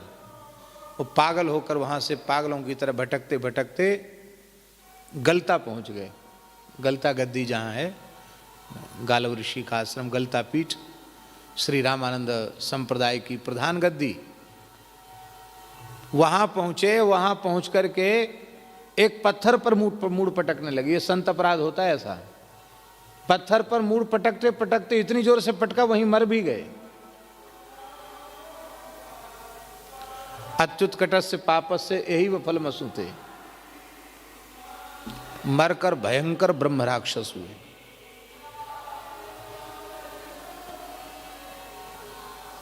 वो पागल होकर वहां से पागलों की तरह भटकते भटकते गलता पहुंच गए। गलता गद्दी जहाँ है, गालव ऋषि का आश्रम, गलता पीठ, श्री रामानंद संप्रदाय की प्रधान गद्दी, वहां पहुंचे। वहां पहुंच करके एक पत्थर पर मूड़ पटकने लगी। ये संत अपराध होता है ऐसा। पत्थर पर मूड़ पटकते पटकते इतनी जोर से पटका, वहीं मर भी गए। अच्युत कटस्य पापस्य यही व फल मसूते, मरकर भयंकर ब्रह्म राक्षस हुए।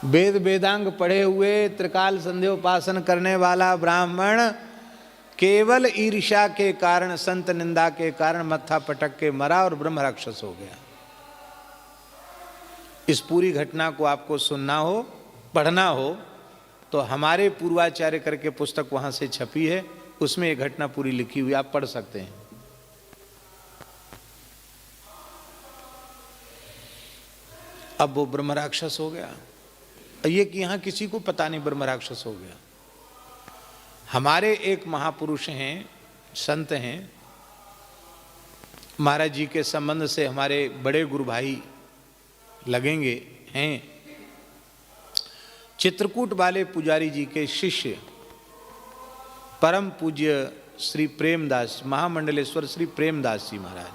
वेद वेदांग पढ़े हुए, त्रिकाल संध्योपासन करने वाला ब्राह्मण केवल ईर्ष्या के कारण, संत निंदा के कारण मत्था पटक के मरा और ब्रह्म राक्षस हो गया। इस पूरी घटना को आपको सुनना हो, पढ़ना हो, तो हमारे पूर्वाचार्य करके पुस्तक वहां से छपी है, उसमें ये घटना पूरी लिखी हुई, आप पढ़ सकते हैं। अब वो ब्रह्म राक्षस हो गया। ये कि यहां किसी को पता नहीं ब्रह्म राक्षस हो गया। हमारे एक महापुरुष हैं, संत हैं, महाराज जी के संबंध से हमारे बड़े गुरु भाई लगेंगे, हैं चित्रकूट वाले पुजारी जी के शिष्य परम पूज्य श्री प्रेमदास, महामंडलेश्वर श्री प्रेमदास जी महाराज,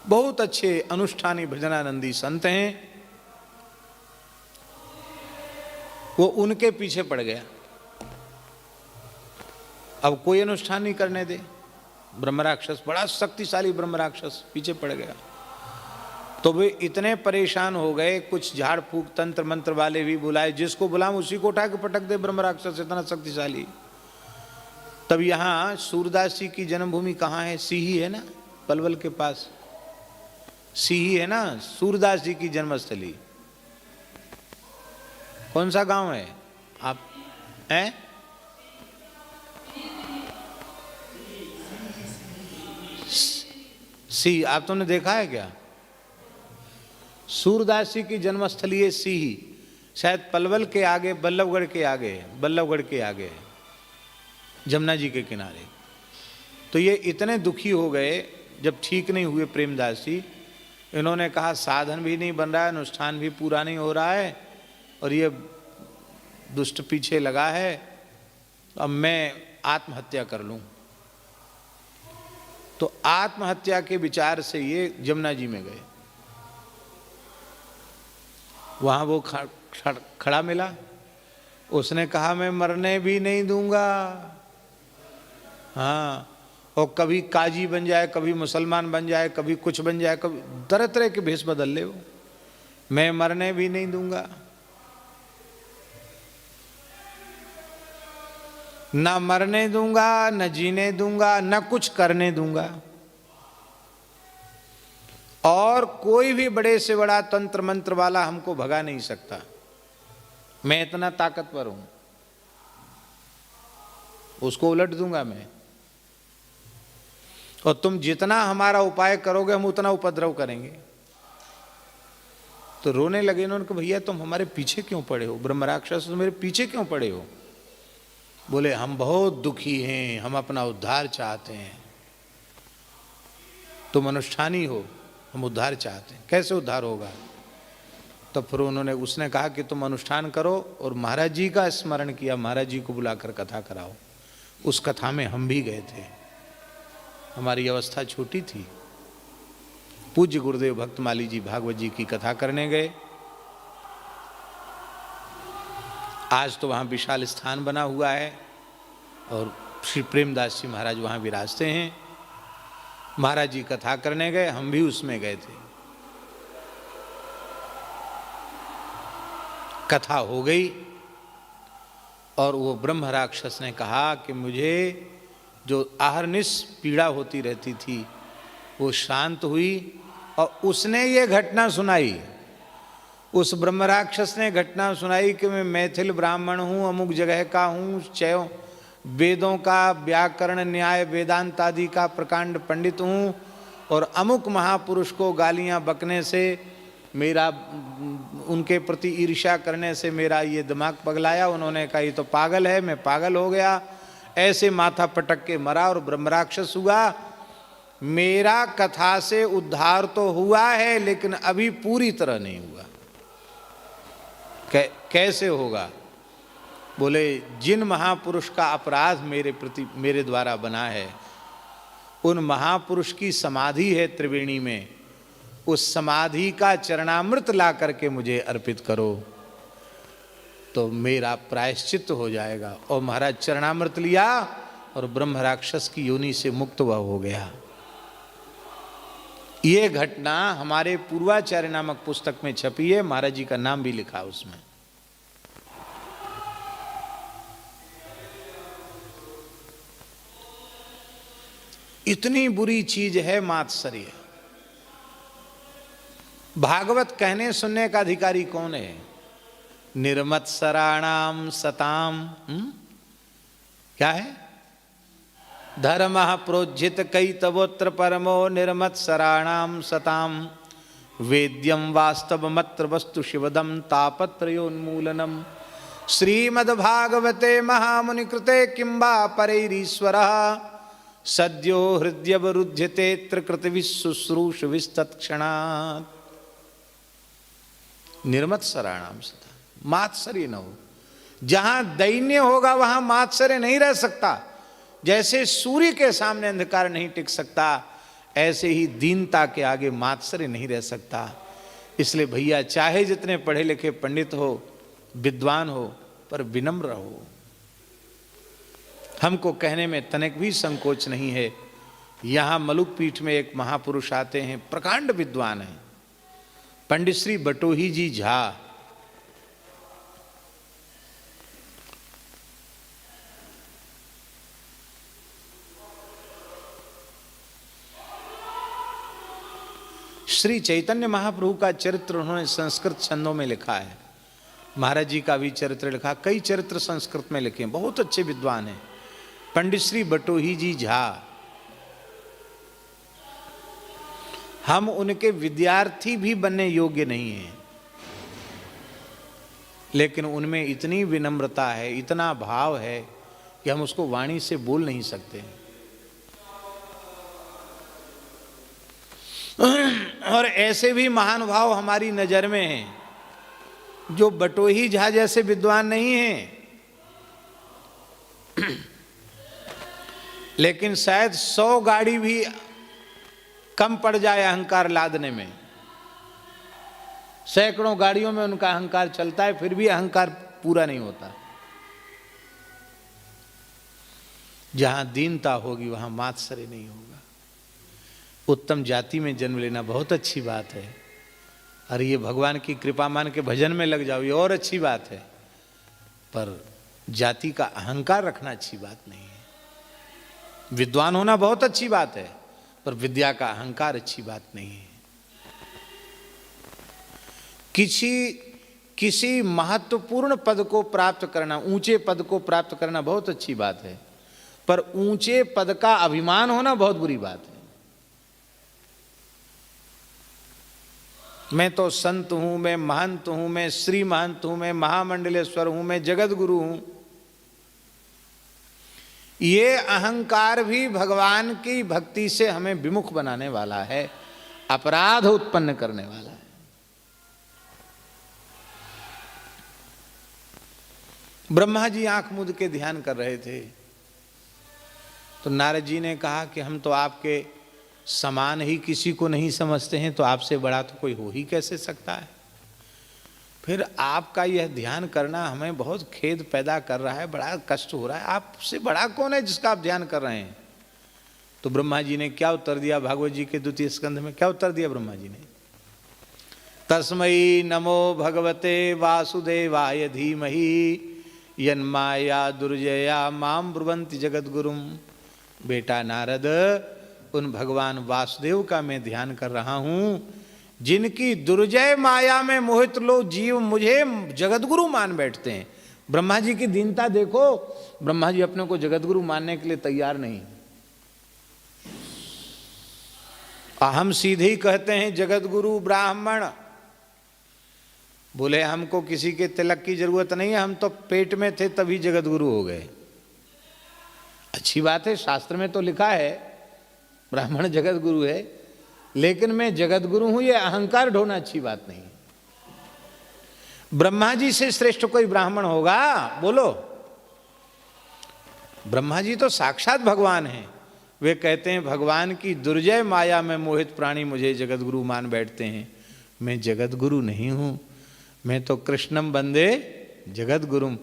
बहुत अच्छे अनुष्ठानी भजनानंदी संत हैं। वो उनके पीछे पड़ गया। अब कोई अनुष्ठान नहीं करने दे, ब्रह्म राक्षस, बड़ा शक्तिशाली ब्रह्म राक्षस पीछे पड़ गया। तो वे इतने परेशान हो गए, कुछ झाड़ फूक तंत्र मंत्र वाले भी बुलाए, जिसको बुलाऊं उसी को उठा के पटक दे ब्रह्म राक्षस, इतना शक्तिशाली। तब यहाँ सूरदास जी की जन्मभूमि कहाँ है? सीही है ना, पलवल के पास सीही है ना, सूरदास जी की जन्मस्थली। कौन सा गांव है आप हैं? सी, आप तुमने देखा है क्या? सूरदास जी की जन्मस्थली है सीही, शायद पलवल के आगे, बल्लभगढ़ के आगे, बल्लभगढ़ के आगे है, जमुना जी के किनारे। तो ये इतने दुखी हो गए जब ठीक नहीं हुए प्रेमदास जी। इन्होंने कहा साधन भी नहीं बन रहा है, अनुष्ठान भी पूरा नहीं हो रहा है, और ये दुष्ट पीछे लगा है, अब मैं आत्महत्या कर लूं। तो आत्महत्या के विचार से ये जमुना जी में गए। वहां वो खड़ा मिला, उसने कहा मैं मरने भी नहीं दूंगा। हाँ, और कभी काजी बन जाए, कभी मुसलमान बन जाए, कभी कुछ बन जाए, कभी तरह तरह के भेष बदल ले वो, मैं मरने भी नहीं दूंगा। न मरने दूंगा, न जीने दूंगा, न कुछ करने दूंगा, और कोई भी बड़े से बड़ा तंत्र मंत्र वाला हमको भगा नहीं सकता, मैं इतना ताकतवर हूं, उसको उलट दूंगा मैं, और तुम जितना हमारा उपाय करोगे हम उतना उपद्रव करेंगे। तो रोने लगे इन्होंने कहा भैया तुम हमारे पीछे क्यों पड़े हो, ब्रह्म राक्षस तुम मेरे पीछे क्यों पड़े हो? बोले हम बहुत दुखी हैं, हम अपना उद्धार चाहते हैं। तुम अनुष्ठानी हो, हम उद्धार चाहते हैं, कैसे उद्धार होगा? तो फिर उसने कहा कि तुम अनुष्ठान करो, और महाराज जी का स्मरण किया, महाराज जी को बुलाकर कथा कराओ। उस कथा में हम भी गए थे, हमारी अवस्था छोटी थी। पूज्य गुरुदेव भक्तमाली जी भागवत जी की कथा करने गए। आज तो वहाँ विशाल स्थान बना हुआ है, और श्री प्रेमदास जी महाराज वहाँ विराजते हैं। महाराज जी कथा करने गए, हम भी उसमें गए थे। कथा हो गई, और वो ब्रह्म राक्षस ने कहा कि मुझे जो अहरनिश पीड़ा होती रहती थी वो शांत हुई और उसने ये घटना सुनाई। उस ब्रह्म राक्षस ने घटना सुनाई कि मैं मैथिल ब्राह्मण हूँ, अमुक जगह का हूँ, चयो वेदों का व्याकरण न्याय वेदांत आदि का प्रकांड पंडित हूँ, और अमुक महापुरुष को गालियाँ बकने से मेरा, उनके प्रति ईर्ष्या करने से मेरा ये दिमाग पगलाया। उन्होंने कहा ये तो पागल है, मैं पागल हो गया, ऐसे माथा पटक के मरा और ब्रह्म राक्षस हुआ। मेरा कथा से उद्धार तो हुआ है लेकिन अभी पूरी तरह नहीं हुआ। कैसे होगा? बोले जिन महापुरुष का अपराध मेरे प्रति मेरे द्वारा बना है, उन महापुरुष की समाधि है त्रिवेणी में, उस समाधि का चरणामृत ला करके मुझे अर्पित करो तो मेरा प्रायश्चित हो जाएगा। और महाराज चरणामृत लिया और ब्रह्म राक्षस की योनि से मुक्त वह हो गया। ये घटना हमारे पूर्वाचार्य नामक पुस्तक में छपी है, महाराज जी का नाम भी लिखा उसमें। इतनी बुरी चीज है मात्सर्य। भागवत कहने सुनने का अधिकारी कौन है? निर्मत्सराणाम सताम। क्या है? धर्म प्रोज्झित कैतवोत्र परमो निर्मत्सराणाम सताम वेद्यम वास्तवमत्र वस्तु शिवदम तापत्रयोन्मूलनम। श्रीमद्भागवते महामुनि कृते किंबा परैरीश्वरः सद्यो हृदयवरुध्यते त्रिकृत विशुश्रूष विस्तत्क्षणात्। निर्मत्सराणाम सताम, मात्सर्य न हो। जहां दैन्य होगा वहां मात्सर्य नहीं रह सकता। जैसे सूर्य के सामने अंधकार नहीं टिक सकता, ऐसे ही दीनता के आगे मात्सर्य नहीं रह सकता। इसलिए भैया चाहे जितने पढ़े लिखे पंडित हो, विद्वान हो, पर विनम्र रहो। हमको कहने में तनिक भी संकोच नहीं है। यहाँ मलुक पीठ में एक महापुरुष आते हैं, प्रकांड विद्वान हैं, पंडित श्री बटोही जी झा। श्री चैतन्य महाप्रभु का चरित्र उन्होंने संस्कृत छंदों में लिखा है। महाराज जी का भी चरित्र लिखा, कई चरित्र संस्कृत में लिखे, बहुत अच्छे विद्वान हैं। पंडित श्री बटोही जी झा, हम उनके विद्यार्थी भी बनने योग्य नहीं हैं, लेकिन उनमें इतनी विनम्रता है, इतना भाव है कि हम उसको वाणी से बोल नहीं सकते। और ऐसे भी महानुभाव हमारी नजर में हैं जो बटोही झा जैसे विद्वान नहीं हैं, लेकिन शायद 100 गाड़ी भी कम पड़ जाए अहंकार लादने में। सैकड़ों गाड़ियों में उनका अहंकार चलता है, फिर भी अहंकार पूरा नहीं होता। जहां दीनता होगी वहां मात्सर्य नहीं होगा। उत्तम जाति में जन्म लेना बहुत अच्छी बात है, और ये भगवान की कृपा मान के भजन में लग जाओ, ये और अच्छी बात है, पर जाति का अहंकार रखना अच्छी बात नहीं है। विद्वान होना बहुत अच्छी बात है, पर विद्या का अहंकार अच्छी बात नहीं है। किसी महत्वपूर्ण पद को प्राप्त करना, ऊंचे पद को प्राप्त करना बहुत अच्छी बात है, पर ऊंचे पद का अभिमान होना बहुत बुरी बात है। मैं तो संत हूं, मैं महंत हूं, मैं श्री महंत हूं, मैं महामंडलेश्वर हूं, मैं जगत गुरु हूं, ये अहंकार भी भगवान की भक्ति से हमें विमुख बनाने वाला है, अपराध उत्पन्न करने वाला है। ब्रह्मा जी आंख मूंद के ध्यान कर रहे थे, तो नारद जी ने कहा कि हम तो आपके समान ही किसी को नहीं समझते हैं, तो आपसे बड़ा तो कोई हो ही कैसे सकता है। फिर आपका यह ध्यान करना हमें बहुत खेद पैदा कर रहा है, बड़ा कष्ट हो रहा है। आपसे बड़ा कौन है जिसका आप ध्यान कर रहे हैं? तो ब्रह्मा जी ने क्या उत्तर दिया? भागवत जी के 2 स्कंध में क्या उत्तर दिया ब्रह्मा जी ने? तस्मै नमो भगवते वासुदेवाय धीमहि यन्माया दुर्जया मां ब्रुवन्ति जगद्गुरुम बेटा नारद, उन भगवान वासुदेव का मैं ध्यान कर रहा हूं, जिनकी दुर्जय माया में मोहित लोग जीव मुझे जगतगुरु मान बैठते हैं। ब्रह्मा जी की दीनता देखो, ब्रह्मा जी अपने को जगतगुरु मानने के लिए तैयार नहीं। हम सीधे ही कहते हैं जगतगुरु ब्राह्मण। बोले हमको किसी के तिलक की जरूरत नहीं है, हम तो पेट में थे तभी जगतगुरु हो गए। अच्छी बात है, शास्त्र में तो लिखा है ब्राह्मण जगतगुरु है, लेकिन मैं जगतगुरु हूं ये अहंकार ढोना अच्छी बात नहीं। ब्रह्मा जी से श्रेष्ठ कोई ब्राह्मण होगा? बोलो। ब्रह्मा जी तो साक्षात भगवान हैं। वे कहते हैं भगवान की दुर्जय माया में मोहित प्राणी मुझे जगतगुरु मान बैठते हैं। मैं जगतगुरु नहीं हूं, मैं तो कृष्णम बंदे जगतगुरुम।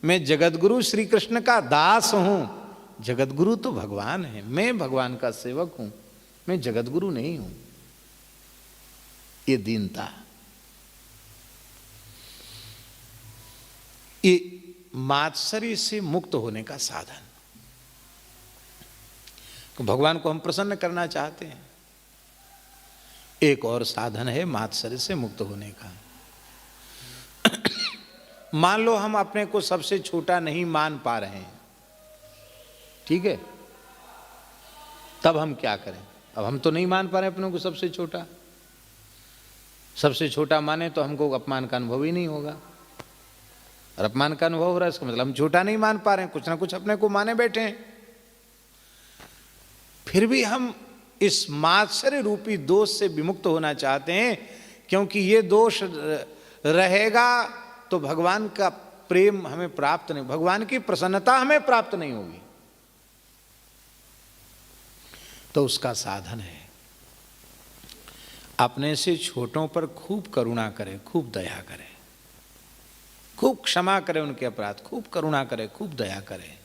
मैं जगतगुरु श्री कृष्ण का दास हूं। जगतगुरु तो भगवान है, मैं भगवान का सेवक हूं, मैं जगतगुरु नहीं हूं। ये दीनता, ये मात्सर्य से मुक्त होने का साधन। भगवान को हम प्रसन्न करना चाहते हैं, एक और साधन है मात्सर्य से मुक्त होने का। मान लो हम अपने को सबसे छोटा नहीं मान पा रहे हैं, ठीक है, तब हम क्या करें? अब हम तो नहीं मान पा रहे अपने को सबसे छोटा। सबसे छोटा माने तो हमको अपमान का अनुभव ही नहीं होगा, और अपमान का अनुभव हो रहा है इसका मतलब हम छोटा नहीं मान पा रहे हैं, कुछ ना कुछ अपने को माने बैठे हैं। फिर भी हम इस मात्सर्य रूपी दोष से विमुक्त होना चाहते हैं, क्योंकि ये दोष रहेगा तो भगवान का प्रेम हमें प्राप्त नहीं, भगवान की प्रसन्नता हमें प्राप्त नहीं होगी। तो उसका साधन है अपने से छोटों पर खूब करुणा करें, खूब दया करें, खूब क्षमा करें उनके अपराध, खूब करुणा करें, खूब दया करें,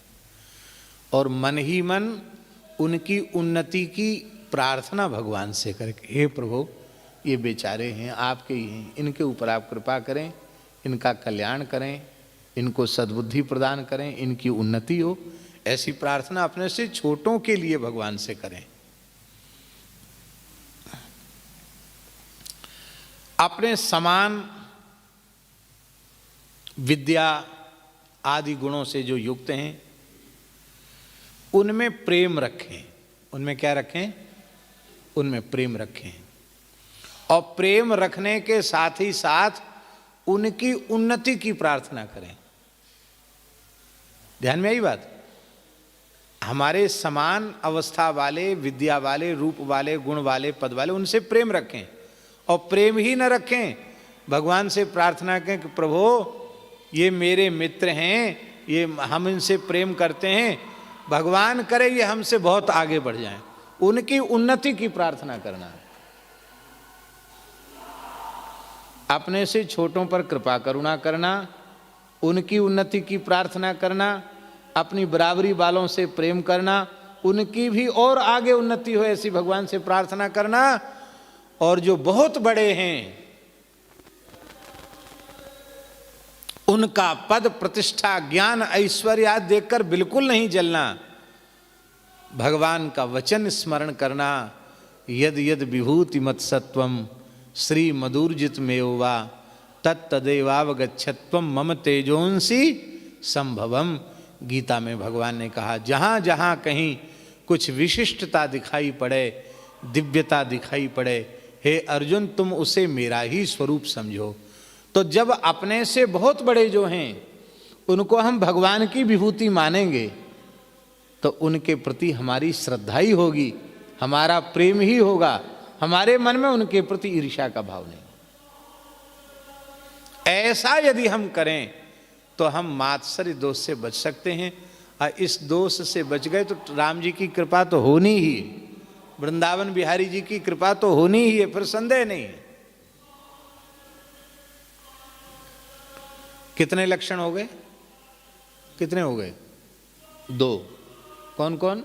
और मन ही मन उनकी उन्नति की प्रार्थना भगवान से करके, हे प्रभु ये बेचारे हैं, आपके ही हैं, इनके ऊपर आप कृपा करें, इनका कल्याण करें, इनको सद्बुद्धि प्रदान करें, इनकी उन्नति हो। ऐसी प्रार्थना अपने से छोटों के लिए भगवान से करें। अपने समान विद्या आदि गुणों से जो युक्त हैं उनमें प्रेम रखें। उनमें क्या रखें? उनमें प्रेम रखें, और प्रेम रखने के साथ ही साथ उनकी उन्नति की प्रार्थना करें। ध्यान में आई बात? हमारे समान अवस्था वाले, विद्या वाले, रूप वाले, गुण वाले, पद वाले, उनसे प्रेम रखें, और प्रेम ही न रखें, भगवान से प्रार्थना करें कि प्रभु ये मेरे मित्र हैं, ये हम इनसे प्रेम करते हैं, भगवान करे ये हमसे बहुत आगे बढ़ जाएं। उनकी उन्नति की प्रार्थना करना है। अपने से छोटों पर कृपा करुणा करना, उनकी उन्नति की प्रार्थना करना, अपनी बराबरी वालों से प्रेम करना, उनकी भी और आगे उन्नति हो ऐसी भगवान से प्रार्थना करना, और जो बहुत बड़े हैं उनका पद प्रतिष्ठा ज्ञान ऐश्वर्य आदि देखकर बिल्कुल नहीं जलना, भगवान का वचन स्मरण करना, यद यद विभूति मत सत्वम श्री मधुर्जित मेवा तत्तदेवावगच्छत्वम मम तेजोंसी संभवम। गीता में भगवान ने कहा जहाँ जहाँ कहीं कुछ विशिष्टता दिखाई पड़े, दिव्यता दिखाई पड़े, हे अर्जुन तुम उसे मेरा ही स्वरूप समझो। तो जब अपने से बहुत बड़े जो हैं उनको हम भगवान की विभूति मानेंगे तो उनके प्रति हमारी श्रद्धा ही होगी, हमारा प्रेम ही होगा, हमारे मन में उनके प्रति ईर्ष्या का भाव नहीं। ऐसा यदि हम करें तो हम मात्सर्य दोष से बच सकते हैं, और इस दोष से बच गए तो राम जी की कृपा तो होनी ही, वृंदावन बिहारी जी की कृपा तो होनी ही है, फिर संदेह नहीं है। कितने लक्षण हो गए? कितने हो गए? 2। कौन कौन?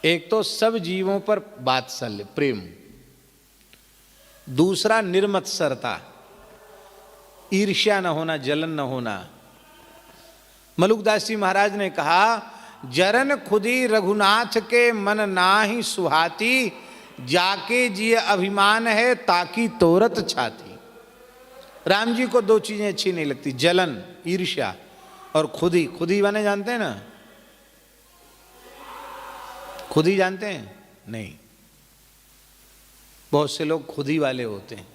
एक तो सब जीवों पर वात्सल्य प्रेम, दूसरा निर्मत्सरता, ईर्ष्या न होना, जलन न होना। मलुकदास जी महाराज ने कहा जरन खुदी रघुनाथ के मन नाहि सुहाती, जाके जिय अभिमान है ताकि तोरत छाती। राम जी को दो चीजें अच्छी नहीं लगती, जलन ईर्ष्या और खुदी। खुदी बने जानते हैं ना, खुदी जानते हैं नहीं, बहुत से लोग खुदी वाले होते हैं।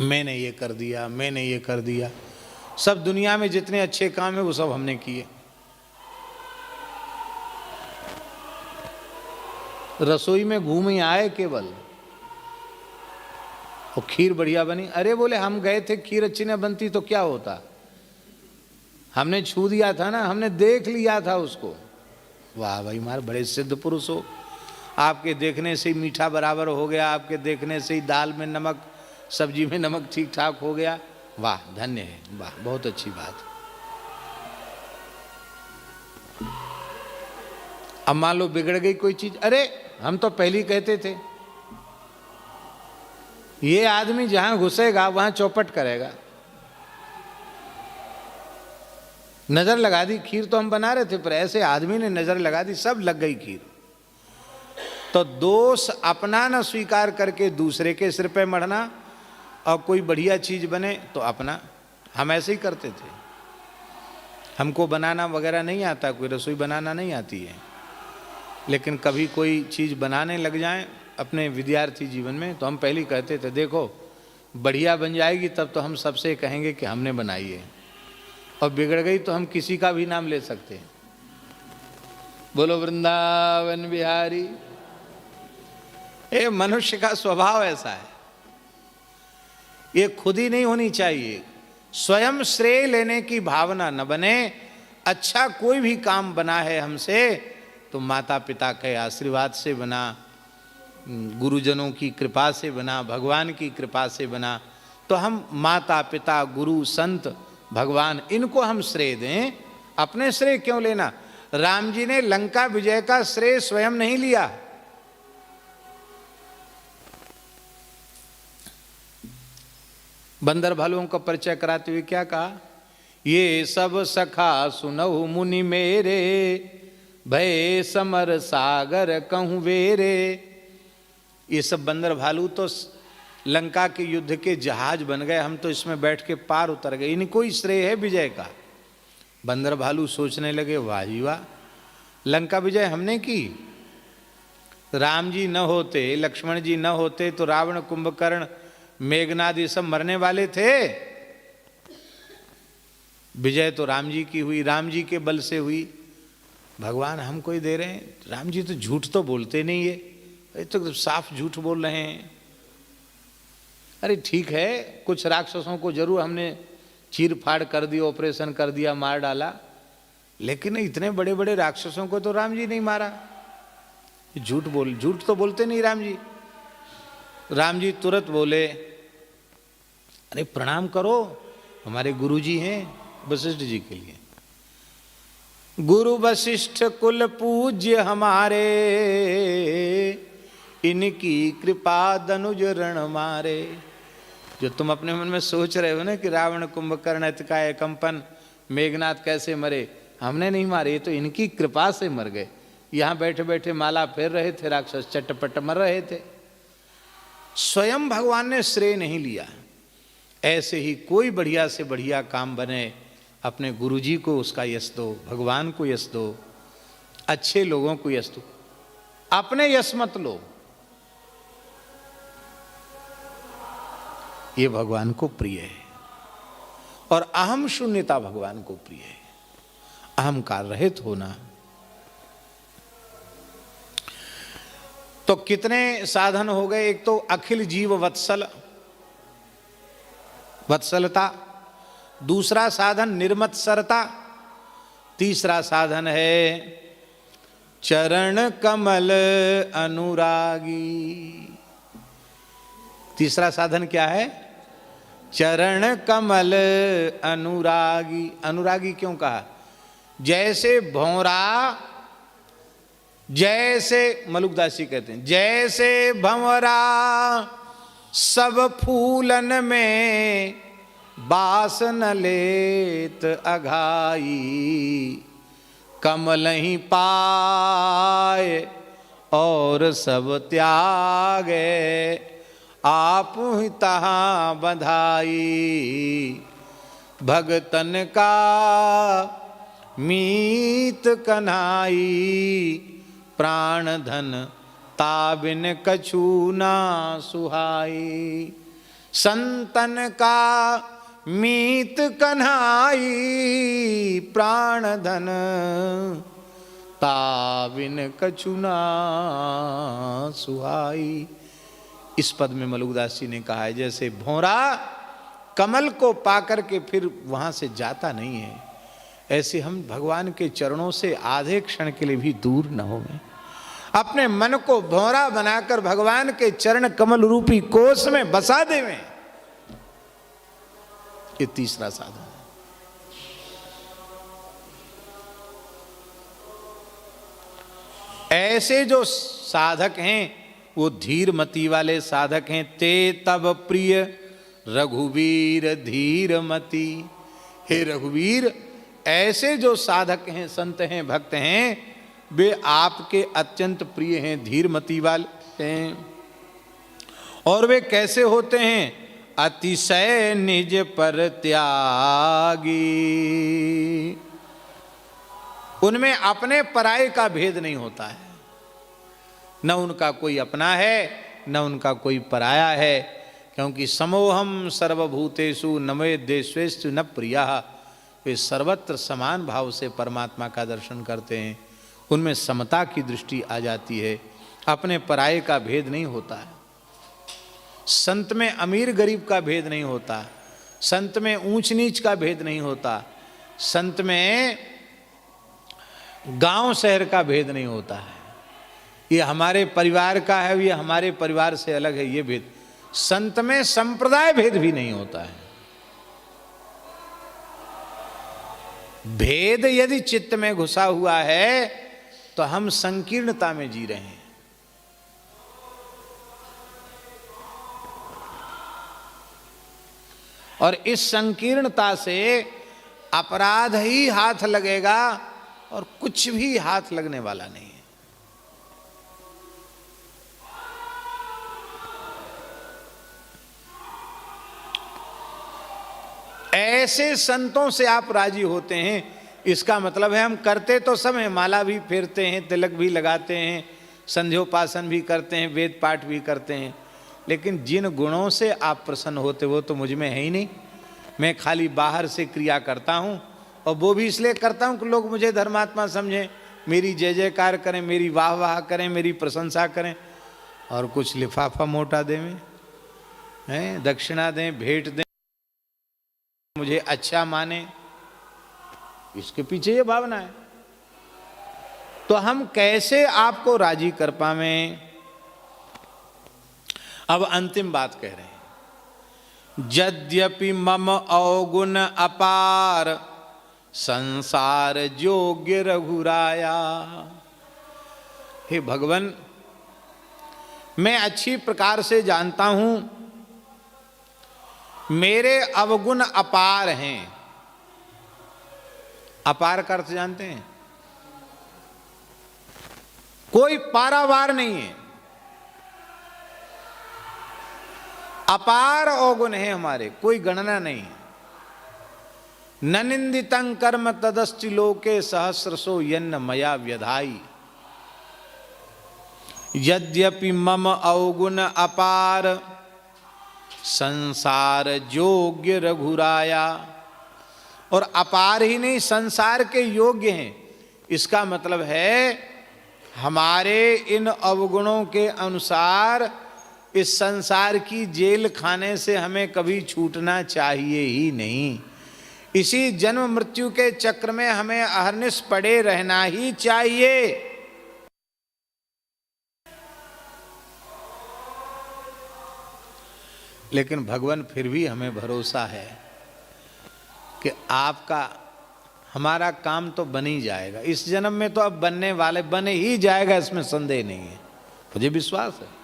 मैंने ये कर दिया, मैंने ये कर दिया, सब दुनिया में जितने अच्छे काम है वो सब हमने किए। रसोई में घूम ही आए केवल, और खीर बढ़िया बनी, अरे बोले हम गए थे, खीर अच्छी न बनती तो क्या होता, हमने छू दिया था ना, हमने देख लिया था उसको। वाह भाई, मारे बड़े सिद्ध पुरुष हो, आपके देखने से ही मीठा बराबर हो गया, आपके देखने से ही दाल में नमक, सब्जी में नमक ठीक ठाक हो गया। वाह, धन्य है, वाह, बहुत अच्छी बात। अब मान लो बिगड़ गई कोई चीज, अरे हम तो पहले ही कहते थे ये आदमी जहां घुसेगा वहां चौपट करेगा। नजर लगा दी, खीर तो हम बना रहे थे पर ऐसे आदमी ने नजर लगा दी, सब लग गई खीर। तो दोष अपना न स्वीकार करके दूसरे के सिर पे मढ़ना, और कोई बढ़िया चीज बने तो अपना। हम ऐसे ही करते थे, हमको बनाना वगैरह नहीं आता, कोई रसोई बनाना नहीं आती है, लेकिन कभी कोई चीज बनाने लग जाएं अपने विद्यार्थी जीवन में तो हम पहले ही कहते थे देखो बढ़िया बन जाएगी तब तो हम सबसे कहेंगे कि हमने बनाई है, और बिगड़ गई तो हम किसी का भी नाम ले सकते हैं। बोलो वृंदावन बिहारी। ये मनुष्य का स्वभाव ऐसा है, ये खुद ही नहीं होनी चाहिए, स्वयं श्रेय लेने की भावना न बने। अच्छा कोई भी काम बना है हमसे तो माता पिता के आशीर्वाद से बना, गुरुजनों की कृपा से बना, भगवान की कृपा से बना, तो हम माता पिता गुरु संत भगवान इनको हम श्रेय दें, अपने श्रेय क्यों लेना। राम जी ने लंका विजय का श्रेय स्वयं नहीं लिया, बंदर भालुओं का परिचय कराते हुए क्या कहा, ये सब सखा सुनहु मुनि मेरे, भय समर सागर कहूँ वेरे। ये सब बंदर भालू तो लंका के युद्ध के जहाज बन गए, हम तो इसमें बैठ के पार उतर गए, इनको ही श्रेय है विजय का। बंदर भालू सोचने लगे वाह जी वाह, लंका विजय हमने की, राम जी न होते, लक्ष्मण जी न होते तो रावण कुंभकर्ण मेघनाद ये सब मरने वाले थे। विजय तो राम जी की हुई, राम जी के बल से हुई। भगवान हमको ही दे रहे हैं, राम जी तो झूठ तो बोलते नहीं है, ये तो साफ झूठ बोल रहे हैं। अरे ठीक है, कुछ राक्षसों को जरूर हमने चीर फाड़ कर दिया, ऑपरेशन कर दिया, मार डाला, लेकिन इतने बड़े बड़े राक्षसों को तो राम जी नहीं मारा। झूठ तो बोलते नहीं राम जी। राम जी तुरंत बोले अरे प्रणाम करो, हमारे गुरु जी हैं वशिष्ठ जी के लिए। गुरु वशिष्ठ कुल पूज्य हमारे, इनकी कृपा दनुज रण मारे। जो तुम अपने मन में सोच रहे हो ना कि रावण कुंभकर्ण अतिकाय कंपन मेघनाथ कैसे मरे, हमने नहीं मारे, ये तो इनकी कृपा से मर गए। यहाँ बैठे बैठे माला फेर रहे थे, राक्षस चटपट मर रहे थे। स्वयं भगवान ने श्रेय नहीं लिया। ऐसे ही कोई बढ़िया से बढ़िया काम बने, अपने गुरुजी को उसका यश दो, भगवान को यश दो, अच्छे लोगों को यश दो, अपने यश मत लो। ये भगवान को प्रिय है, और अहम शून्यता भगवान को प्रिय है, अहंकार रहित होना। तो कितने साधन हो गए, एक तो अखिल जीव वत्सल, वत्सलता, दूसरा साधन निर्मत्सरता, तीसरा साधन है चरण कमल अनुरागी। तीसरा साधन क्या है? चरण कमल अनुरागी। अनुरागी क्यों कहा? जैसे भौरा, जैसे मलुकदास जी कहते हैं, जैसे भंवरा सब फूलन में बास न लेत अघाई, कमल ही पाए और सब त्यागे, आप ही तहाँ बधाई। भगतन का मीत कन्हाई, प्राण धन ताबिन कछु ना सुहाई। संतन का मीत कन्हाई, प्राण धन ताबिन कछु ना सुहाई। इस पद में मलुकदास जी ने कहा है जैसे भौरा कमल को पाकर के फिर वहां से जाता नहीं है, ऐसे हम भगवान के चरणों से आधे क्षण के लिए भी दूर न होंगे। अपने मन को भौरा बनाकर भगवान के चरण कमल रूपी कोष में बसा देवें, ये तीसरा साधन है। ऐसे जो साधक हैं वो धीरमती वाले साधक हैं। ते तब प्रिय रघुवीर धीरमती। हे रघुवीर, ऐसे जो साधक हैं, संत हैं, भक्त हैं, वे आपके अत्यंत प्रिय हैं, धीरमती वाले हैं। और वे कैसे होते हैं? अतिशय निज पर त्यागी। उनमें अपने पराये का भेद नहीं होता है, न उनका कोई अपना है न उनका कोई पराया है, क्योंकि समोहम सर्वभूतेषु न मे देशेषु न प्रियः। वे सर्वत्र समान भाव से परमात्मा का दर्शन करते हैं, उनमें समता की दृष्टि आ जाती है, अपने पराये का भेद नहीं होता है। संत में अमीर गरीब का भेद नहीं होता, संत में ऊंच नीच का भेद नहीं होता, संत में गांव शहर का भेद नहीं होता है। ये हमारे परिवार का है, ये हमारे परिवार से अलग है, ये भेद। संत में संप्रदाय भेद भी नहीं होता है। भेद यदि चित्त में घुसा हुआ है तो हम संकीर्णता में जी रहे हैं। और इस संकीर्णता से अपराध ही हाथ लगेगा और कुछ भी हाथ लगने वाला नहीं है। ऐसे संतों से आप राजी होते हैं, इसका मतलब है हम करते तो सब हैं, माला भी फेरते हैं, तिलक भी लगाते हैं, संध्योपासन भी करते हैं, वेद पाठ भी करते हैं, लेकिन जिन गुणों से आप प्रसन्न होते वो तो मुझ में है ही नहीं। मैं खाली बाहर से क्रिया करता हूँ, और वो भी इसलिए करता हूँ कि लोग मुझे धर्मात्मा समझें, मेरी जय जयकार करें, मेरी वाह वाह करें, मेरी प्रशंसा करें, और कुछ लिफाफा मोटा दें, हैं दक्षिणा दें, भेंट दें, मुझे अच्छा माने, इसके पीछे ये भावना है। तो हम कैसे आपको राजी कर पावें? अब अंतिम बात कह रहे हैं, यद्यपि मम अवगुण अपार, संसार योग्य रघुराया। हे भगवान, मैं अच्छी प्रकार से जानता हूं मेरे अवगुण अपार हैं। अपार का अर्थ जानते हैं? कोई पारावार नहीं है, अपार अवगुण है हमारे, कोई गणना नहीं। न निंदितं कर्म तदस्ति लोके सहस्रसो यन्न मया व्यधाई। यद्यपि मम अवगुण अपार, संसार योग्य रघुराया। और अपार ही नहीं, संसार के योग्य हैं। इसका मतलब है हमारे इन अवगुणों के अनुसार इस संसार की जेल खाने से हमें कभी छूटना चाहिए ही नहीं। इसी जन्म मृत्यु के चक्र में हमें अहर्निश पड़े रहना ही चाहिए। लेकिन भगवान फिर भी हमें भरोसा है कि आपका हमारा काम तो बन ही जाएगा। इस जन्म में तो अब बनने वाले बन ही जाएगा, इसमें संदेह नहीं है, मुझे विश्वास है।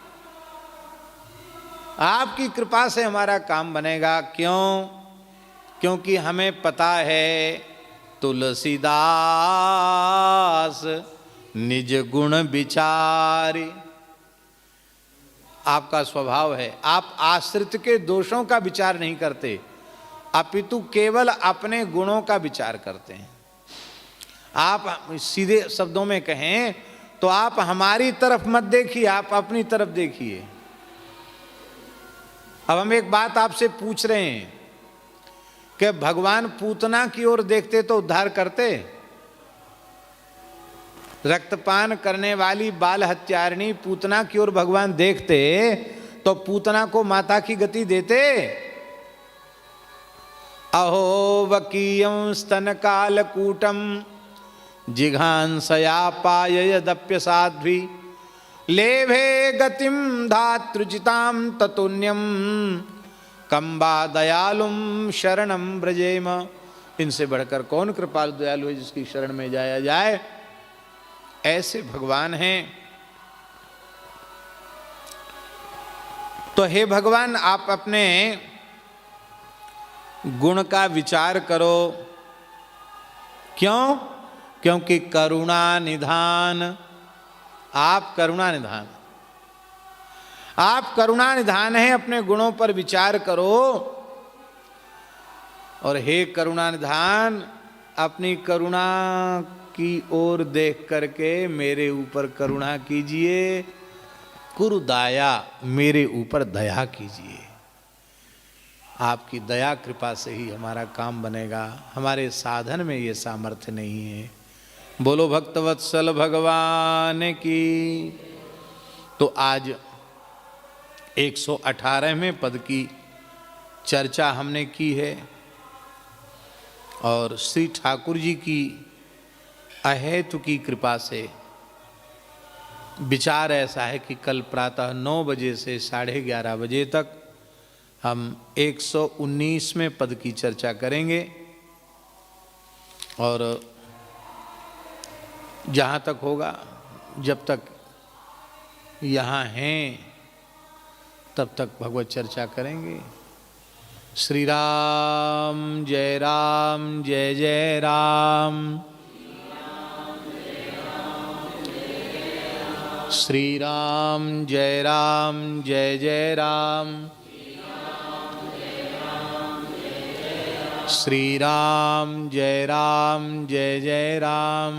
आपकी कृपा से हमारा काम बनेगा। क्यों? क्योंकि हमें पता है तुलसीदास निज गुण विचारे। आपका स्वभाव है, आप आश्रित के दोषों का विचार नहीं करते, अपितु केवल अपने गुणों का विचार करते हैं। आप सीधे शब्दों में कहें तो आप हमारी तरफ मत देखिए, आप अपनी तरफ देखिए। अब हम एक बात आपसे पूछ रहे हैं कि भगवान पूतना की ओर देखते तो उद्धार करते? रक्तपान करने वाली बाल हत्यारिणी पूतना की ओर भगवान देखते तो पूतना को माता की गति देते? अहो वकीयं स्तन कालकूटम जिघांसया पाययदप्य साध्वी लेभे गतिम धातृचिताम ततुन्यम कंबा दयालुम शरणम ब्रजेम। इनसे बढ़कर कौन कृपालु दयालु है जिसकी शरण में जाया जाए? ऐसे भगवान हैं। तो हे भगवान, आप अपने गुण का विचार करो। क्यों? क्योंकि करुणा निधान, आप करुणा निधान, आप करुणा निधान है। अपने गुणों पर विचार करो। और हे करुणा निधान, अपनी करुणा की ओर देख करके मेरे ऊपर करुणा कीजिए। कुरु दया, मेरे ऊपर दया कीजिए। आपकी दया कृपा से ही हमारा काम बनेगा, हमारे साधन में ये सामर्थ्य नहीं है। बोलो भक्तवत्सल भगवान की। तो आज 118वें पद की चर्चा हमने की है और श्री ठाकुर जी की अहेतु की कृपा से विचार ऐसा है कि कल प्रातः 9 बजे से 11:30 बजे तक हम 119वें पद की चर्चा करेंगे। और जहाँ तक होगा, जब तक यहाँ हैं तब तक भगवत चर्चा करेंगे। श्री राम जय जय राम। श्री राम जय जय राम। श्री राम जय जय राम।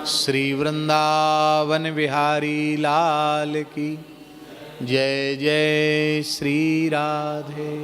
श्री वृंदावन बिहारी लाल की जय। जय श्री राधे।